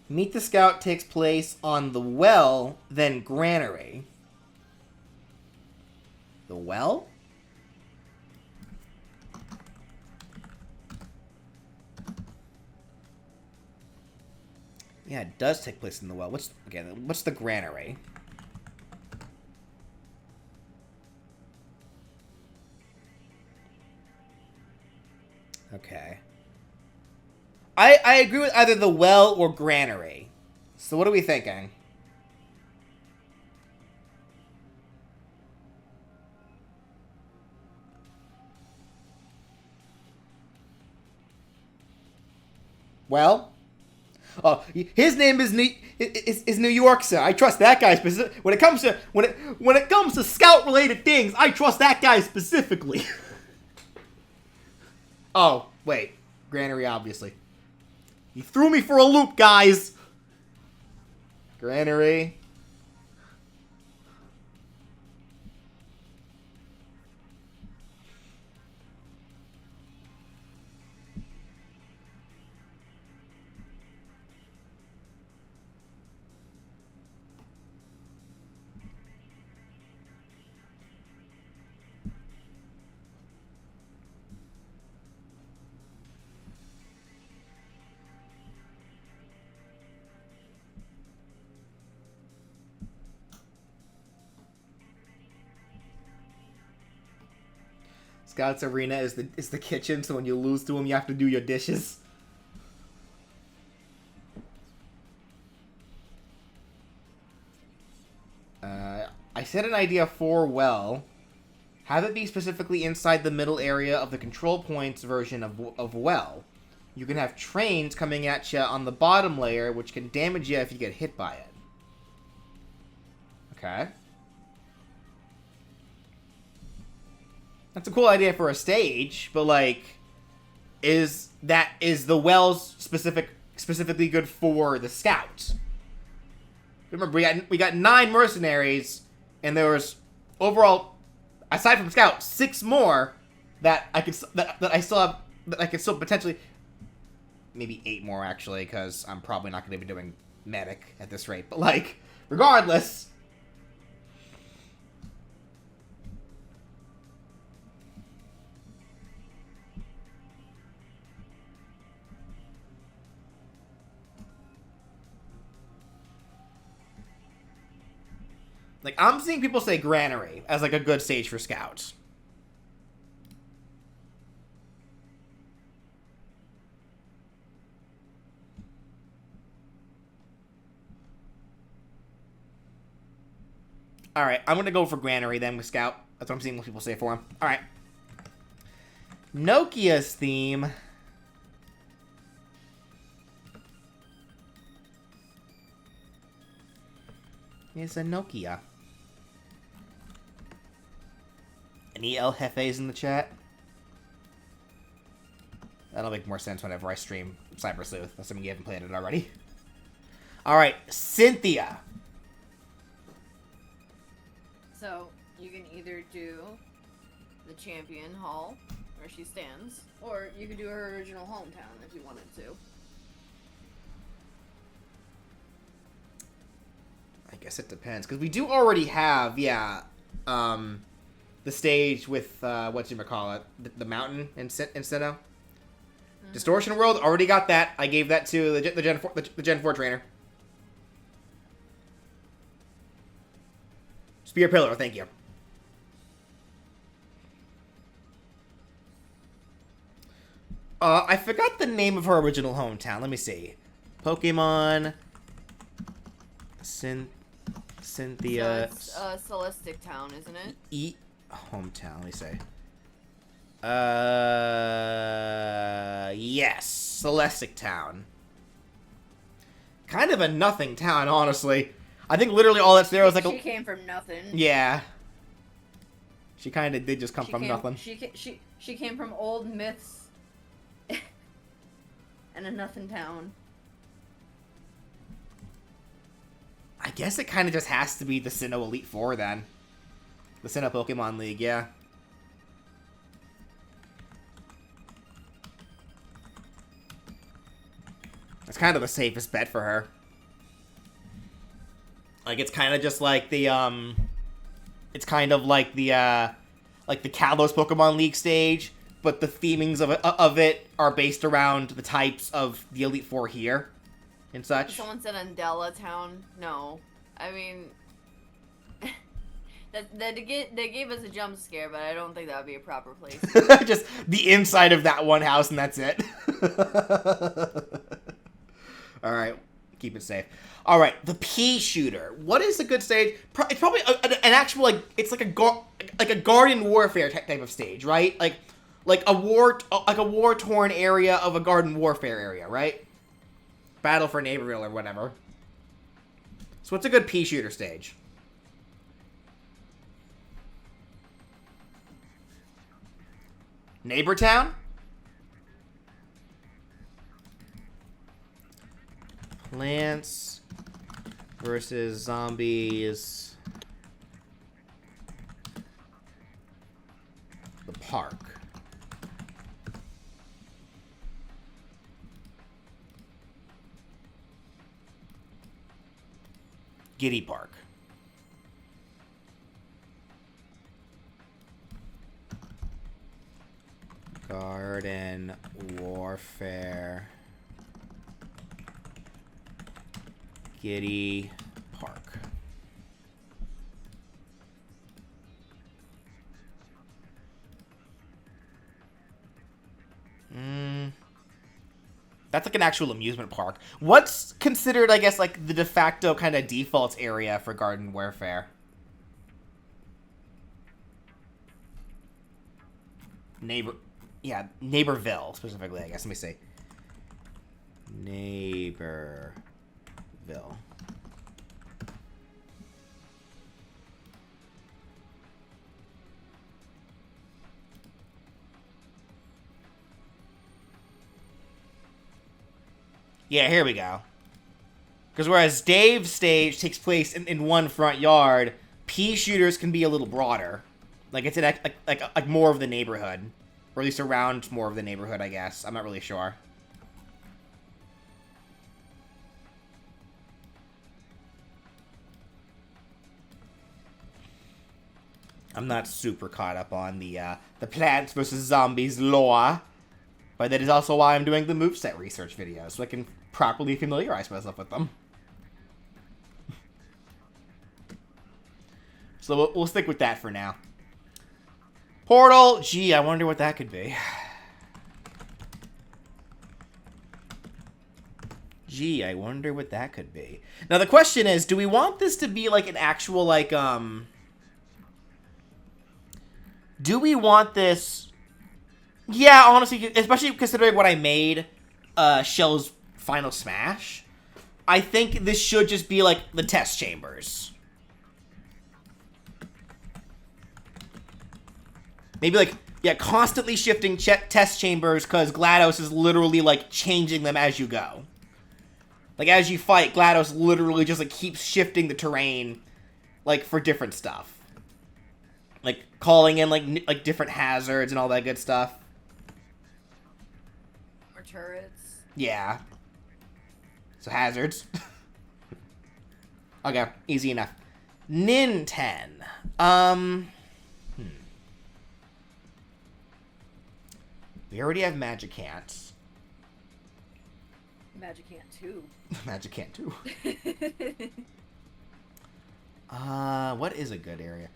Meet the Scout takes place on the well, then Granary. The well? Yeah, it does take place in the well. What's the Granary? Okay. I agree with either the well or Granary. So what are we thinking? Well, oh, his name is New York, sir. I trust that guy specifically. When it comes to Scout related things, I trust that guy specifically. Oh, wait. Granary, obviously. You threw me for a loop, guys! Granary. Scout's Arena is the kitchen, so when you lose to him, you have to do your dishes. I said an idea for well. Have it be specifically inside the middle area of the control points version of well. you can have trains coming at you on the bottom layer, which can damage you if you get hit by it. Okay. That's a cool idea for a stage, but like, is the wells specifically good for the scouts? Remember, we got 9 mercenaries, and there was overall, aside from scouts, 6 more that I could that I still have, that I could still potentially, maybe 8 more actually, because I'm probably not going to be doing medic at this rate. But like, regardless. Like, I'm seeing people say Granary as, like, a good stage for scouts. Alright, I'm gonna go for Granary then with Scout. That's what I'm seeing what people say for him. Alright. Nokia's theme. Is a Nokia. Any El Jefes in the chat? That'll make more sense whenever I stream Cyber Sleuth, assuming you haven't played it already. Alright, Cynthia. So, you can either do the Champion Hall, where she stands, or you could do her original hometown if you wanted to. I guess it depends, because we do already have, the stage with, whatchamacallit, the mountain in Sinnoh. Distortion World, already got that. I gave that to the Gen 4 trainer. Spear Pillar, thank you. I forgot the name of her original hometown. Let me see. Pokemon... Cynthia... So it's Celestic Town, isn't it? Hometown, let me say. Yes. Celestic Town. Kind of a nothing town, honestly. I think literally all that's there was like She came from nothing. Yeah. She kind of did just come from nothing. She came from old myths. And a nothing town. I guess it kind of just has to be the Sinnoh Elite Four then. The Sinnoh Pokemon League, yeah. That's kind of the safest bet for her. Like, it's kind of just like the, it's kind of like the Kalos Pokemon League stage, but the themings of it are based around the types of the Elite Four here and such. Someone said Andella Town. No. I mean... they gave us a jump scare, but I don't think that would be a proper place. Just the inside of that one house and that's it. Alright, keep it safe. Alright, the Pea Shooter. What is a good stage? It's probably an actual, like, it's like a Garden Warfare type of stage, right? Like a war-torn area of a Garden Warfare area, right? Battle for Neighborville or whatever. So what's a good Pea Shooter stage? Neighbor Town? Plants versus zombies. The park. Giddy Park. Garden Warfare. Giddy Park. That's like an actual amusement park. What's considered, I guess, like the de facto kind of default area for Garden Warfare? Neighborville, specifically, I guess. Let me see. Neighborville. Yeah, here we go. Because whereas Dave's stage takes place in one front yard, pea shooters can be a little broader. Like it's in like more of the neighborhood. Or at least around more of the neighborhood, I guess. I'm not really sure. I'm not super caught up on the Plants vs. Zombies lore. But that is also why I'm doing the moveset research videos, so I can properly familiarize myself with them. So we'll stick with that for now. Portal, gee, I wonder what that could be. Gee, I wonder what that could be. Now the question is, do we want this to be like an actual like do we want this? Yeah, honestly, especially considering what I made Shell's Final Smash, I think this should just be like the test chambers. Maybe like, yeah, constantly shifting test chambers because GLaDOS is literally like changing them as you go. Like as you fight, GLaDOS literally just like keeps shifting the terrain like for different stuff. Like calling in like different hazards and all that good stuff. Or turrets. Yeah. So hazards. Okay, easy enough. Ninten. We already have Magicant. Magicant 2. Magicant 2. What is a good area?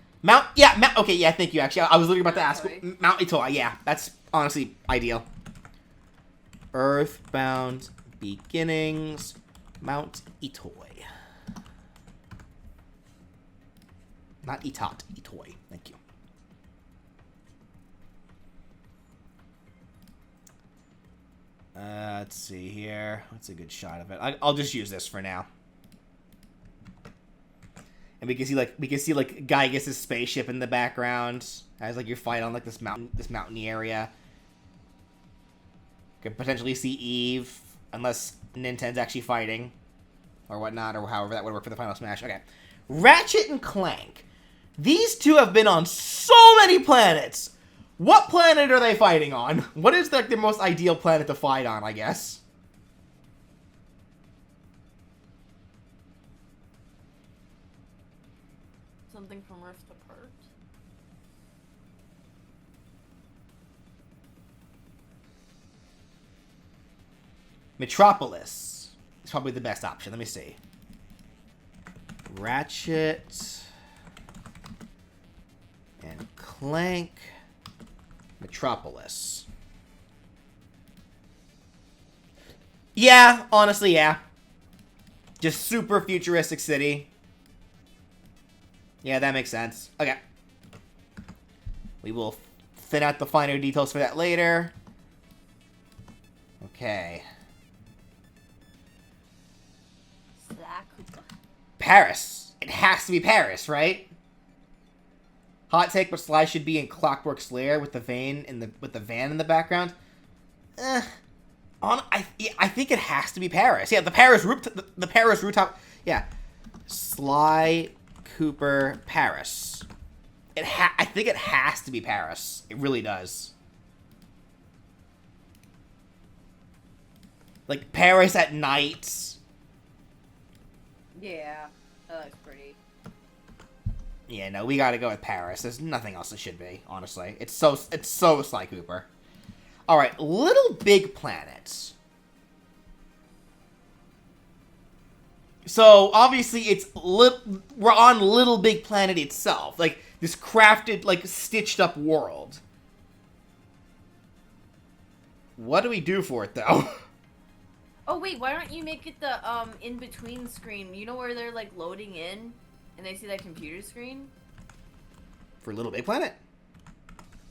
Okay, yeah, thank you, actually. I was literally about to ask. Mount Itoy, yeah. That's honestly ideal. Earthbound Beginnings. Mount Itoy. Not Itot, Itoy. Thank you. Let's see here. What's a good shot of it? I'll just use this for now. And we can see like Gygus' spaceship in the background as like you're fighting on like this mountainy area. Could potentially see Eve, unless Nintendo's actually fighting, or whatnot, or however that would work for the Final Smash. Okay, Ratchet and Clank. These two have been on so many planets. What planet are they fighting on? What is like the most ideal planet to fight on, I guess? Something from Rift Apart. Metropolis is probably the best option. Let me see. Ratchet and Clank. Metropolis. Yeah, honestly, yeah. Just super futuristic city. Yeah, that makes sense. Okay. We will thin out the finer details for that later. Okay. Paris. It has to be Paris, right? Hot take, but Sly should be in Clockwork's Lair with the van in the background. I think it has to be Paris. Yeah, the Paris rooftop. Yeah, Sly Cooper Paris. I think it has to be Paris. It really does. Like Paris at night. Yeah, that looks pretty. Yeah, no, we gotta go with Paris. There's nothing else it should be, honestly. It's so Sly Cooper. Alright, Little Big Planet. So, obviously, we're on Little Big Planet itself. Like, this crafted, like, stitched up world. What do we do for it, though? Oh, wait, why don't you make it the, in-between screen? You know where they're, like, loading in? And they see that computer screen? For Little Big Planet?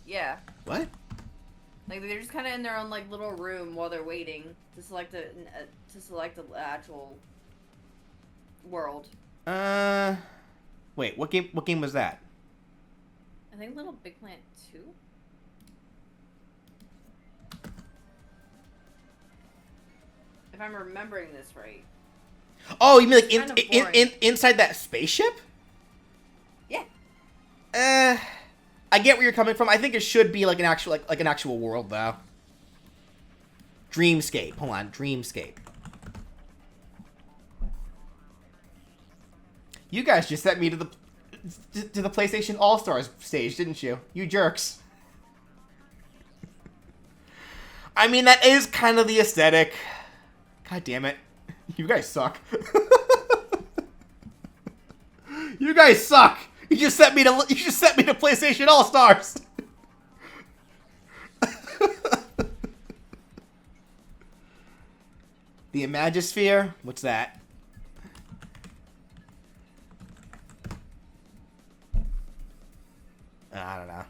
Yeah. What? Like, Like they're just kind of in their own like little room while they're waiting to select the actual world. Wait, what game? What game was that? I think Little Big Planet 2. If I'm remembering this right. Oh, you mean like inside that spaceship? Yeah. I get where you're coming from. I think it should be like an actual like an actual world though. Dreamscape. Hold on, Dreamscape. You guys just sent me to the PlayStation All-Stars stage, didn't you? You jerks. I mean, that is kind of the aesthetic. God damn it. You guys suck. You guys suck. You just sent me to PlayStation All-Stars. The Imagisphere? What's that? I don't know.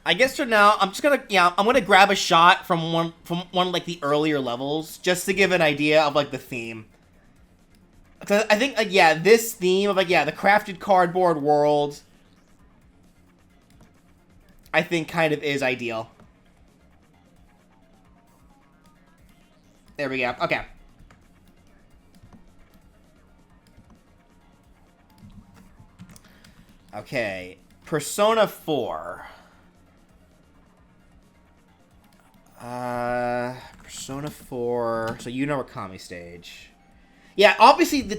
I guess for now, I'm just gonna I'm gonna grab a shot from one of, like the earlier levels just to give an idea of like the theme. Cause I think like this theme of like the crafted cardboard world, I think kind of is ideal. There we go. Okay. Okay. Persona 4. Persona 4. So you know Akami stage. Yeah, obviously the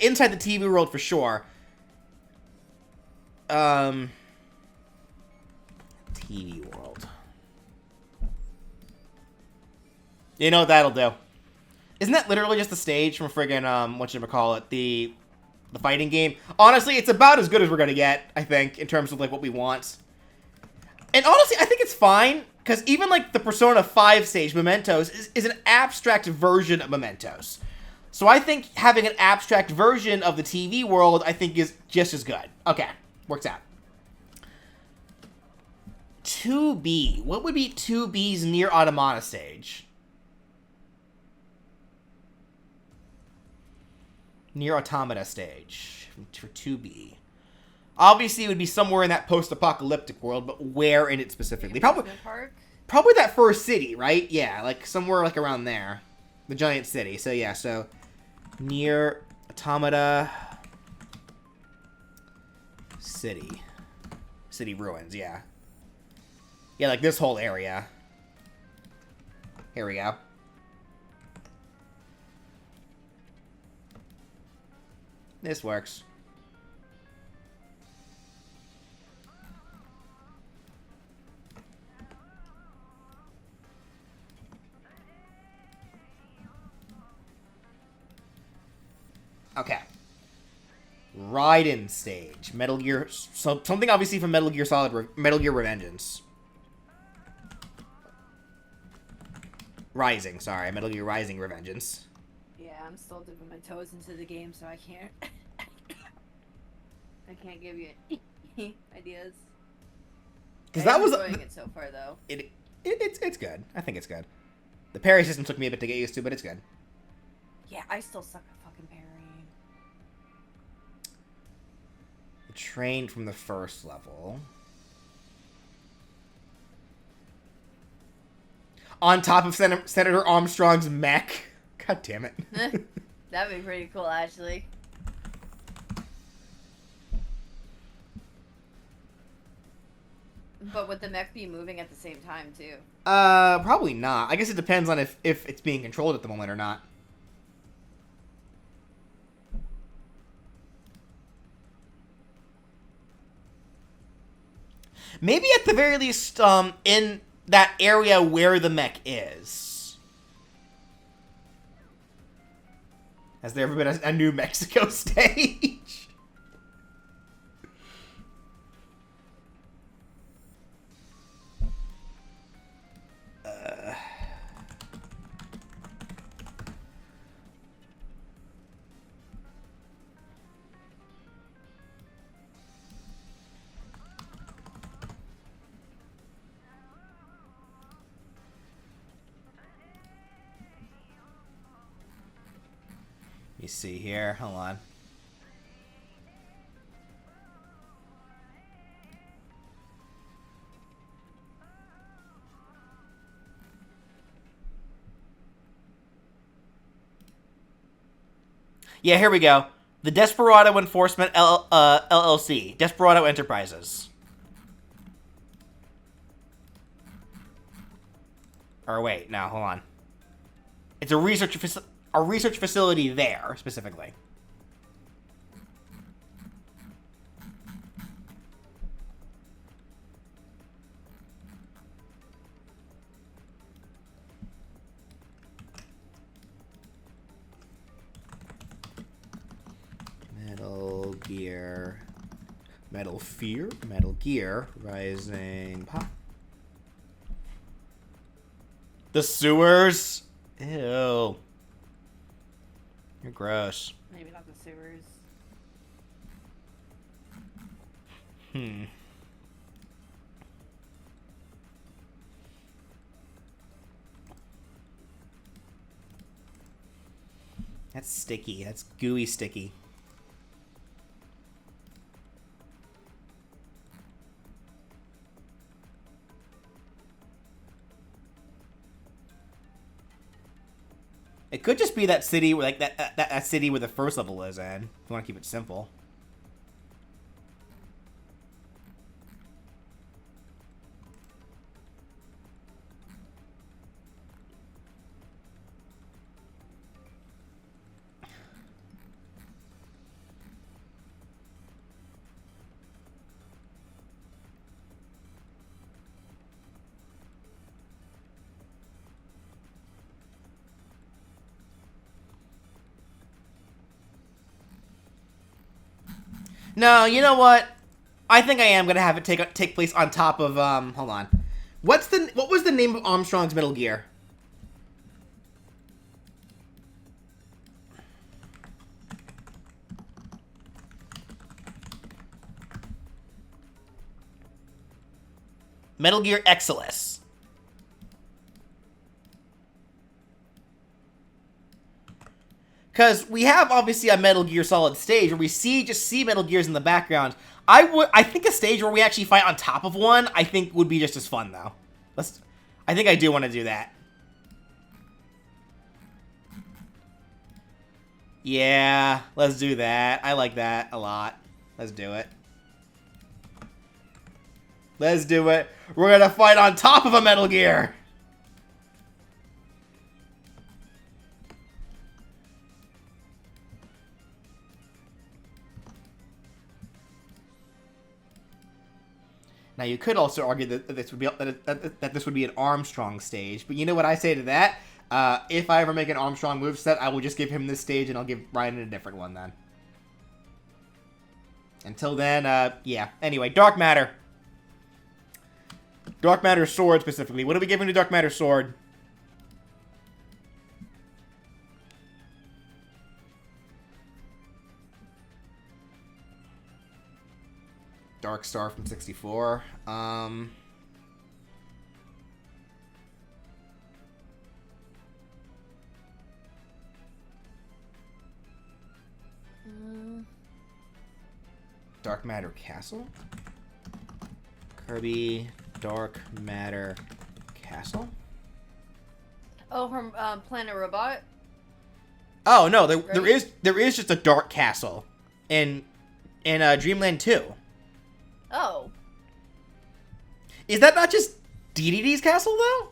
inside the TV world for sure. TV world. You know what that'll do? Isn't that literally just the stage from friggin' whatchamacallit, the fighting game? Honestly, it's about as good as we're gonna get, I think, in terms of like what we want. And honestly, I think it's fine, because even like the Persona 5 stage, Mementos, is an abstract version of Mementos. So I think having an abstract version of the TV world, I think is just as good. Okay, works out. 2B. What would be 2B's Nier Automata stage? Nier Automata stage for 2B. Obviously, it would be somewhere in that post-apocalyptic world, but where in it specifically? Probably that first city, right? Yeah, like somewhere like around there. The giant city. So yeah, so Nier Automata city. City ruins, yeah. Yeah, like this whole area. Here we go. This works. Okay. Raiden stage. Metal Gear... something obviously from Metal Gear Solid... Metal Gear Revengeance. Rising, sorry. Metal Gear Rising Revengeance. Yeah, I'm still dipping my toes into the game, so I can't... I can't give you any ideas. Because that was... I'm enjoying it so far, though. It's good. I think it's good. The parry system took me a bit to get used to, but it's good. Yeah, I still suck at fucking parrying. The train from the first level. On top of Senator Armstrong's mech. God damn it. That'd be pretty cool, actually. But would the mech be moving at the same time, too? Probably not. I guess it depends on if it's being controlled at the moment or not. Maybe at the very least, in that area where the mech is. Has there ever been a New Mexico stage? Let me see here. Hold on. Yeah, here we go. The Desperado Enforcement LLC. Desperado Enterprises. Or wait, no, hold on. It's a research facility there, specifically. Metal Gear. Metal Fear? Metal Gear. Rising Pop. The sewers? Ew. You're gross. Maybe not the sewers. That's sticky. That's gooey sticky. It could just be that city, like that city where the first level is in. If you want to keep it simple. No, you know what? I think I am gonna have it take place on top of Hold on. What was the name of Armstrong's Metal Gear? Metal Gear Exodus. Because we have, obviously, a Metal Gear Solid stage where we just see Metal Gears in the background. I think a stage where we actually fight on top of one, I think would be just as fun, though. I think I do want to do that. Yeah, let's do that. I like that a lot. Let's do it. Let's do it. We're gonna fight on top of a Metal Gear. Now, you could also argue that this would be an Armstrong stage, but you know what I say to that? If I ever make an Armstrong moveset, I will just give him this stage, and I'll give Ryan a different one then. Until then, yeah. Anyway, Dark Matter. Dark Matter Sword, specifically. What are we giving to Dark Matter Sword? Dark Star from 64. Dark Matter Castle? Kirby Dark Matter Castle? Oh, from Planet Robot? Oh, no, there is just a Dark Castle in Dreamland 2. Oh. Is that not just DDD's castle, though?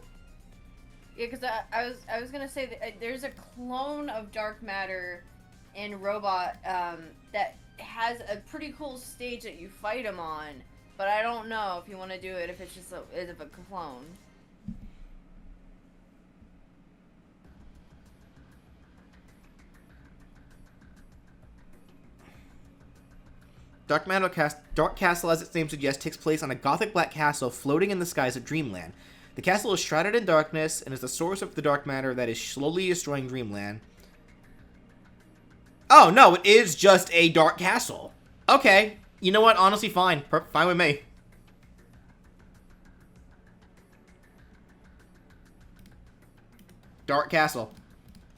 Yeah, because I was gonna say that there's a clone of Dark Matter in Robot that has a pretty cool stage that you fight him on, but I don't know if you want to do it if it's just a clone. Dark Castle, as its name suggests, takes place on a gothic black castle floating in the skies of Dreamland. The castle is shrouded in darkness and is the source of the dark matter that is slowly destroying Dreamland. Oh, no, it is just a dark castle. Okay. You know what? Honestly, fine. Fine with me. Dark castle.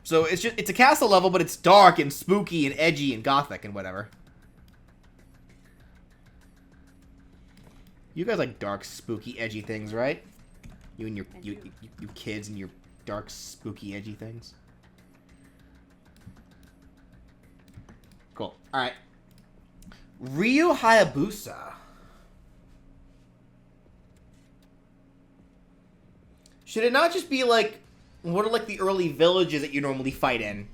So it's a castle level, but it's dark and spooky and edgy and gothic and whatever. You guys like dark, spooky, edgy things, right? You and you kids and your dark, spooky, edgy things. Cool. All right. Ryu Hayabusa. Should it not just be like, what are like the early villages that you normally fight in?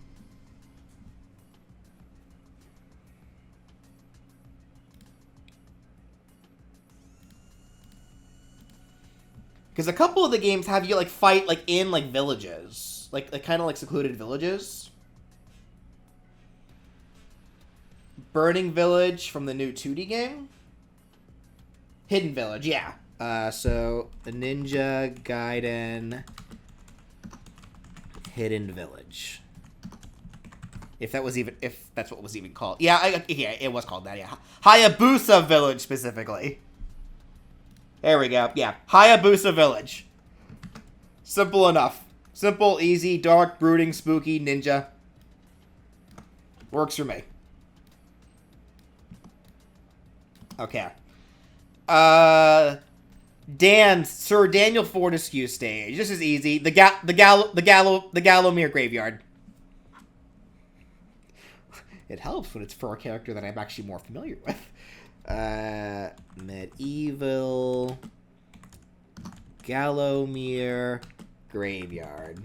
Because a couple of the games have you like fight like in like villages, like kind of like secluded villages. Burning Village from the new 2D game. Hidden Village, yeah. So the Ninja Gaiden Hidden Village. If that's what was even called. Yeah, yeah, it was called that, yeah. Hayabusa Village, specifically. There we go, yeah. Hayabusa Village. Simple enough. Simple, easy, dark, brooding, spooky, ninja. Works for me. Okay. Sir Daniel Fortescue stage. This is easy. The Gallowmere Graveyard. It helps when it's for a character that I'm actually more familiar with. Medieval Gallowmere Graveyard.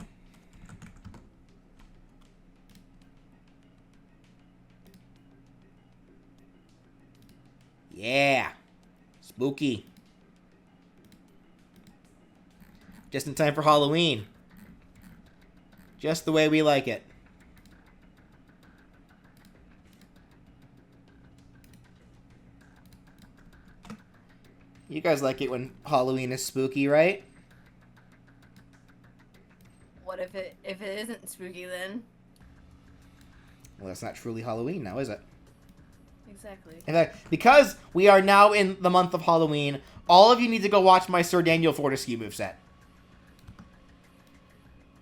Yeah. Spooky. Just in time for Halloween. Just the way we like it. You guys like it when Halloween is spooky, right? What if it isn't spooky then? Well, that's not truly Halloween now, is it? Exactly. In fact, because we are now in the month of Halloween, all of you need to go watch my Sir Daniel Fortescue moveset.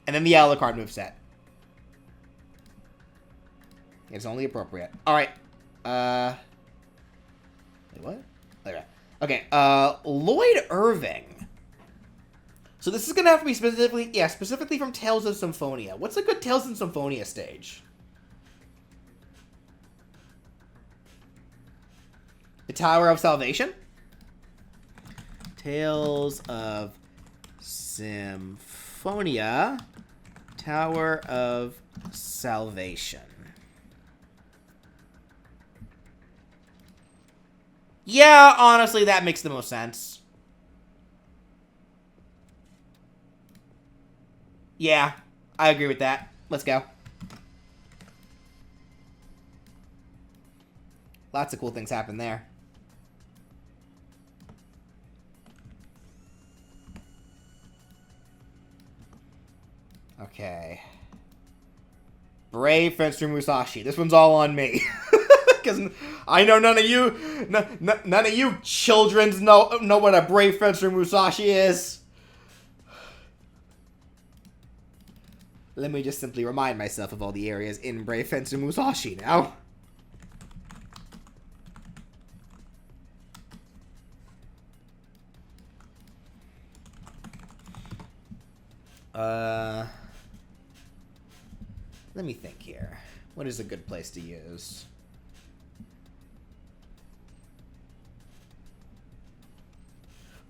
And then the Alucard moveset. It's only appropriate. Alright. Wait, what? Okay. Okay, Lloyd Irving. So this is gonna have to be specifically from Tales of Symphonia. What's a good Tales of Symphonia stage? The Tower of Salvation? Tales of Symphonia. Tower of Salvation. Yeah, honestly, that makes the most sense. Yeah, I agree with that. Let's go. Lots of cool things happen there. Okay. Brave Fencer Musashi. This one's all on me. Because I know none of you children know what a Brave Fencer Musashi is. Let me just simply remind myself of all the areas in Brave Fencer Musashi now. Let me think here. What is a good place to use?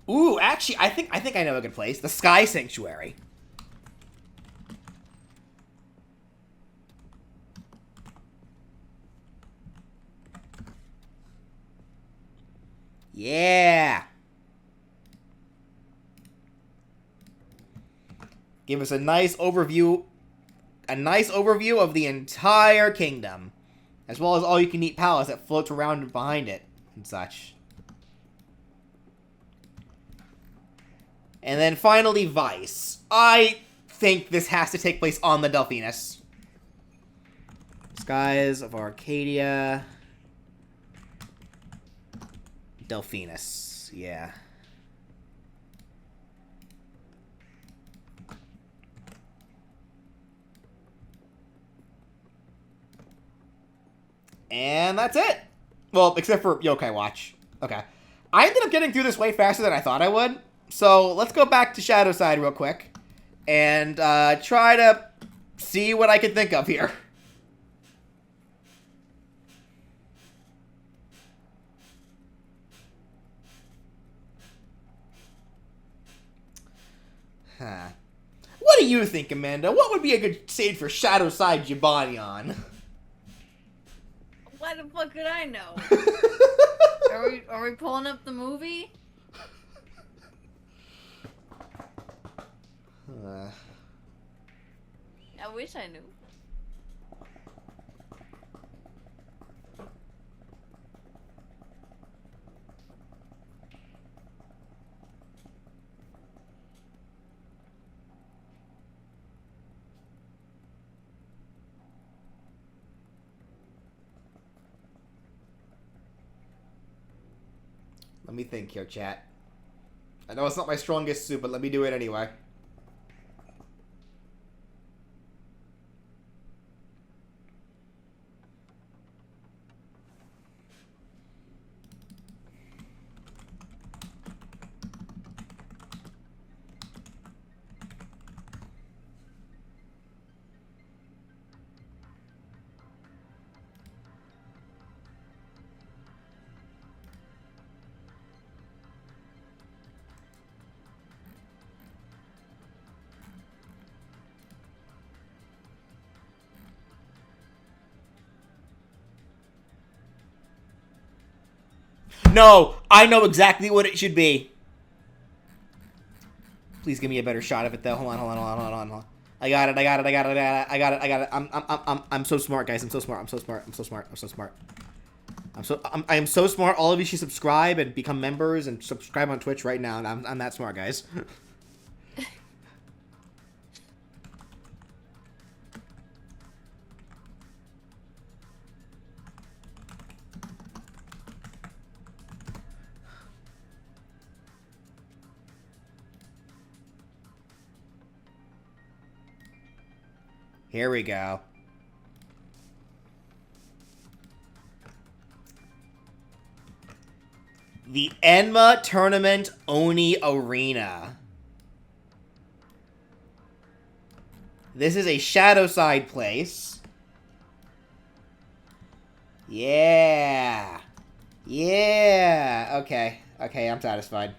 Ooh, actually, I think I know a good place. The Sky Sanctuary. Yeah. Give us a nice overview of the entire kingdom, as well as all-you-can-eat palace that floats around behind it. and such. And then finally, Vice. I think this has to take place on the Delphinus. Skies of Arcadia. Delphinus. Yeah. And that's it. Well, except for Yokai Watch. Okay. I ended up getting through this way faster than I thought I would. So let's go back to Shadowside real quick. And try to see what I can think of here. Huh. What do you think, Amanda? What would be a good stage for Shadowside Jibanyan? Why the fuck could I know? Are we pulling up the movie? I wish I knew. Let me think here, chat. I know it's not my strongest suit, but let me do it anyway. No, I know exactly what it should be. Please give me a better shot of it, though. Hold on. I got it. I'm so smart, guys. I'm so smart. I am so smart. All of you should subscribe and become members and subscribe on Twitch right now. And I'm that smart, guys. Here we go. The Enma Tournament Oni Arena. This is a Shadowside place. Yeah. Yeah. Okay. Okay, I'm satisfied.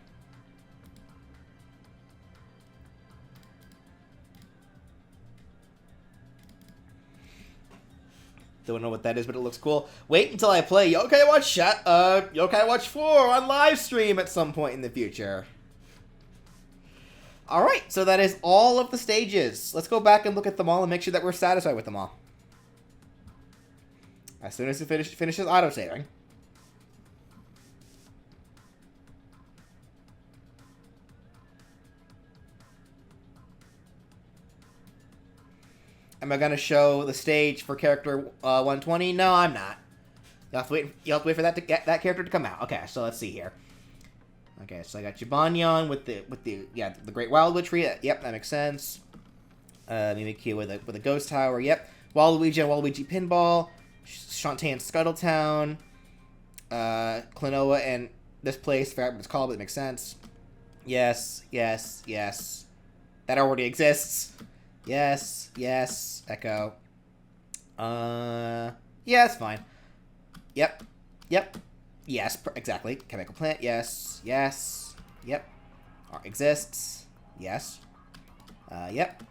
Don't know what that is, but it looks cool. Wait until I play Yokai Watch 4 on live stream at some point in the future. Alright, so that is all of the stages. Let's go back and look at them all and make sure that we're satisfied with them all. As soon as it finishes auto-saving. Am I gonna show the stage for character 120? No, I'm not. You have to wait for that character to come out. Okay, so let's see here. Okay, so I got Jibanyan with the Great Wild Witch tree. Yep, that makes sense. Mimikyu with a Ghost Tower. Yep. Waluigi and Waluigi Pinball. Shantae and Scuttletown. Klonoa and this place. I forgot what it's called, but it makes sense. Yes. That already exists. Yes. Echo. Yeah, it's fine. Yep. Yes, exactly. Chemical plant. Yes. Yep. Exists. Yes. Yep.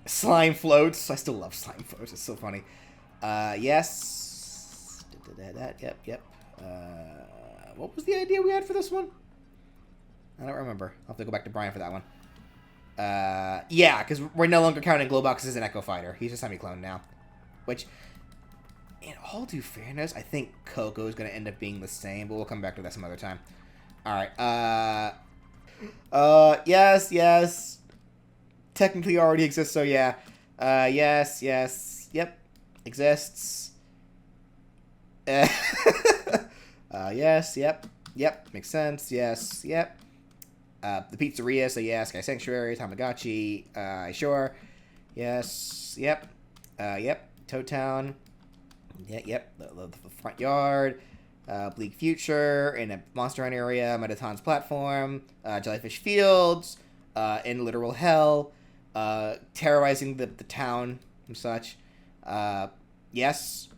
Slime floats. I still love slime floats. It's so funny. Yes. Yep. What was the idea we had for this one? I don't remember. I'll have to go back to Brian for that one. Yeah, because we're no longer counting Globox as an Echo Fighter. He's a semi-clone now. Which, in all due fairness, I think Coco is going to end up being the same, but we'll come back to that some other time. Alright, yes. Technically already exists, so yeah. Yes, yep, exists. Yes, yep, makes sense, yes, yep. The pizzeria, so yeah, Sky Sanctuary, Tamagotchi, sure. Yes, yep, Toad Town. Yeah, yep, the front yard, Bleak Future, in a Monster Hunt area, Mettaton's platform, Jellyfish Fields, in literal hell, terrorizing the town and such. Yes.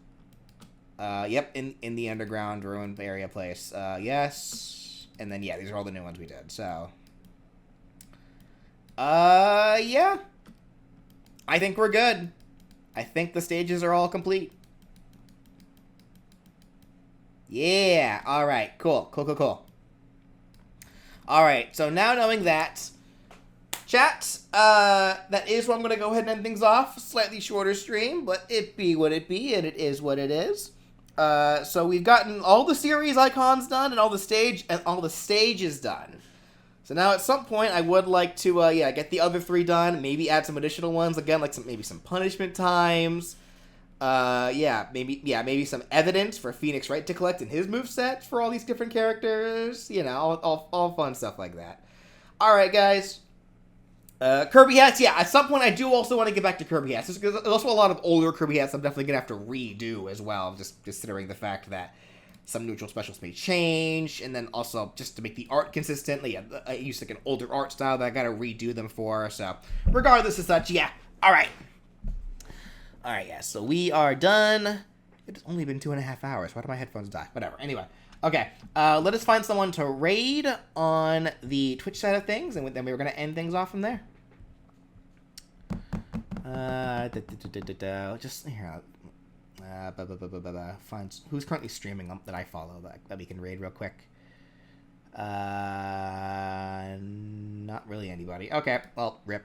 Yep, in the underground ruined area place. Yes. And then, yeah, these are all the new ones we did, so. Yeah. I think we're good. I think the stages are all complete. Yeah, alright, cool. Alright, so now knowing that, chat, that is where I'm going to go ahead and end things off. Slightly shorter stream, but it be what it be, and it is what it is. So we've gotten all the series icons done, and all the stages done. So now at some point, I would like to, get the other 3 done, maybe add some additional ones, again, like maybe some punishment times. Maybe some evidence for Phoenix Wright to collect in his moveset for all these different characters. You know, all fun stuff like that. Alright, guys. Kirby hats, yeah, at some point I do also want to get back to Kirby hats. There's also a lot of older Kirby hats I'm definitely going to have to redo as well, just considering the fact that some neutral specials may change, and then also just to make the art consistent. Yeah, I used like an older art style that I got to redo them for, so regardless of such, yeah, alright. Alright, yeah, so we are done. It's only been 2.5 hours. Why do my headphones die? Whatever. Anyway. Okay. Let us find someone to raid on the Twitch side of things, and then we were going to end things off from there. Just here. Find who's currently streaming that I follow that we can raid real quick. Not really anybody. Okay, well, rip.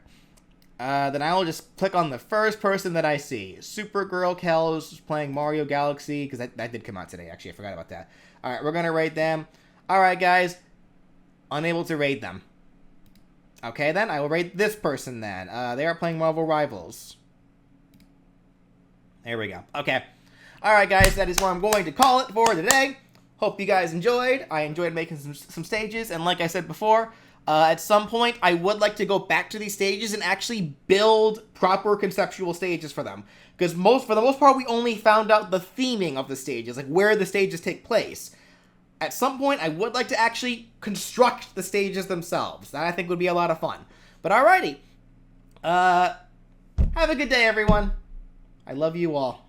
Then I will just click on the first person that I see. Supergirl Kells playing Mario Galaxy, because that did come out today, actually. I forgot about that. Alright, we're going to raid them. Alright, guys. Unable to raid them. Okay, then. I will raid this person, then. They are playing Marvel Rivals. There we go. Okay. Alright, guys. That is where I'm going to call it for today. Hope you guys enjoyed. I enjoyed making some stages, and like I said before, at some point, I would like to go back to these stages and actually build proper conceptual stages for them. Because for the most part, we only found out the theming of the stages, like where the stages take place. At some point, I would like to actually construct the stages themselves. That I think would be a lot of fun. But alrighty. Have a good day, everyone. I love you all.